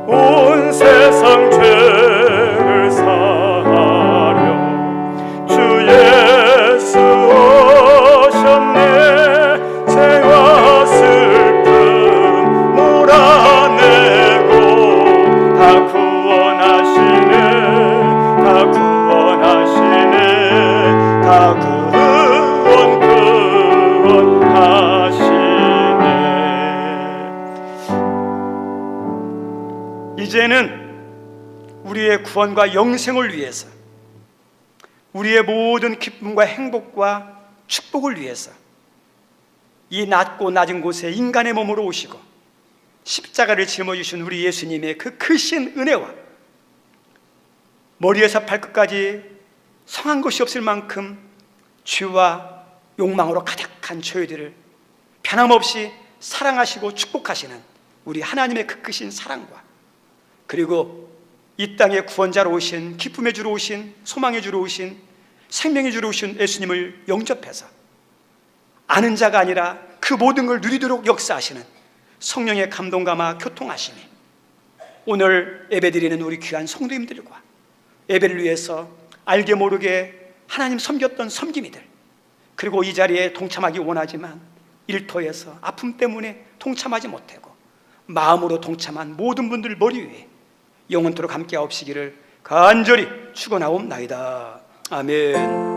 온 세상 죄를 사하려 주 예수 오셨네. 죄와 슬픔 몰아내고 다 구원하시네, 다 구원하시네, 다 구원하시네. 이제는 우리의 구원과 영생을 위해서, 우리의 모든 기쁨과 행복과 축복을 위해서 이 낮고 낮은 곳에 인간의 몸으로 오시고 십자가를 짊어지신 우리 예수님의 그 크신 은혜와 머리에서 발끝까지 성한 것이 없을 만큼 죄와 욕망으로 가득한 저희들을 변함없이 사랑하시고 축복하시는 우리 하나님의 그 크신 사랑과, 그리고 이 땅에 구원자로 오신, 기쁨의 주로 오신, 소망의 주로 오신, 생명의 주로 오신 예수님을 영접해서 아는 자가 아니라 그 모든 걸 누리도록 역사하시는 성령의 감동감화 교통하심이 오늘 예배드리는 우리 귀한 성도님들과 예배를 위해서 알게 모르게 하나님 섬겼던 섬김이들, 그리고 이 자리에 동참하기 원하지만 일터에서 아픔 때문에 동참하지 못하고 마음으로 동참한 모든 분들 머리 위에 영원토록 함께 하옵시기를 간절히 축원하옵나이다. 아멘.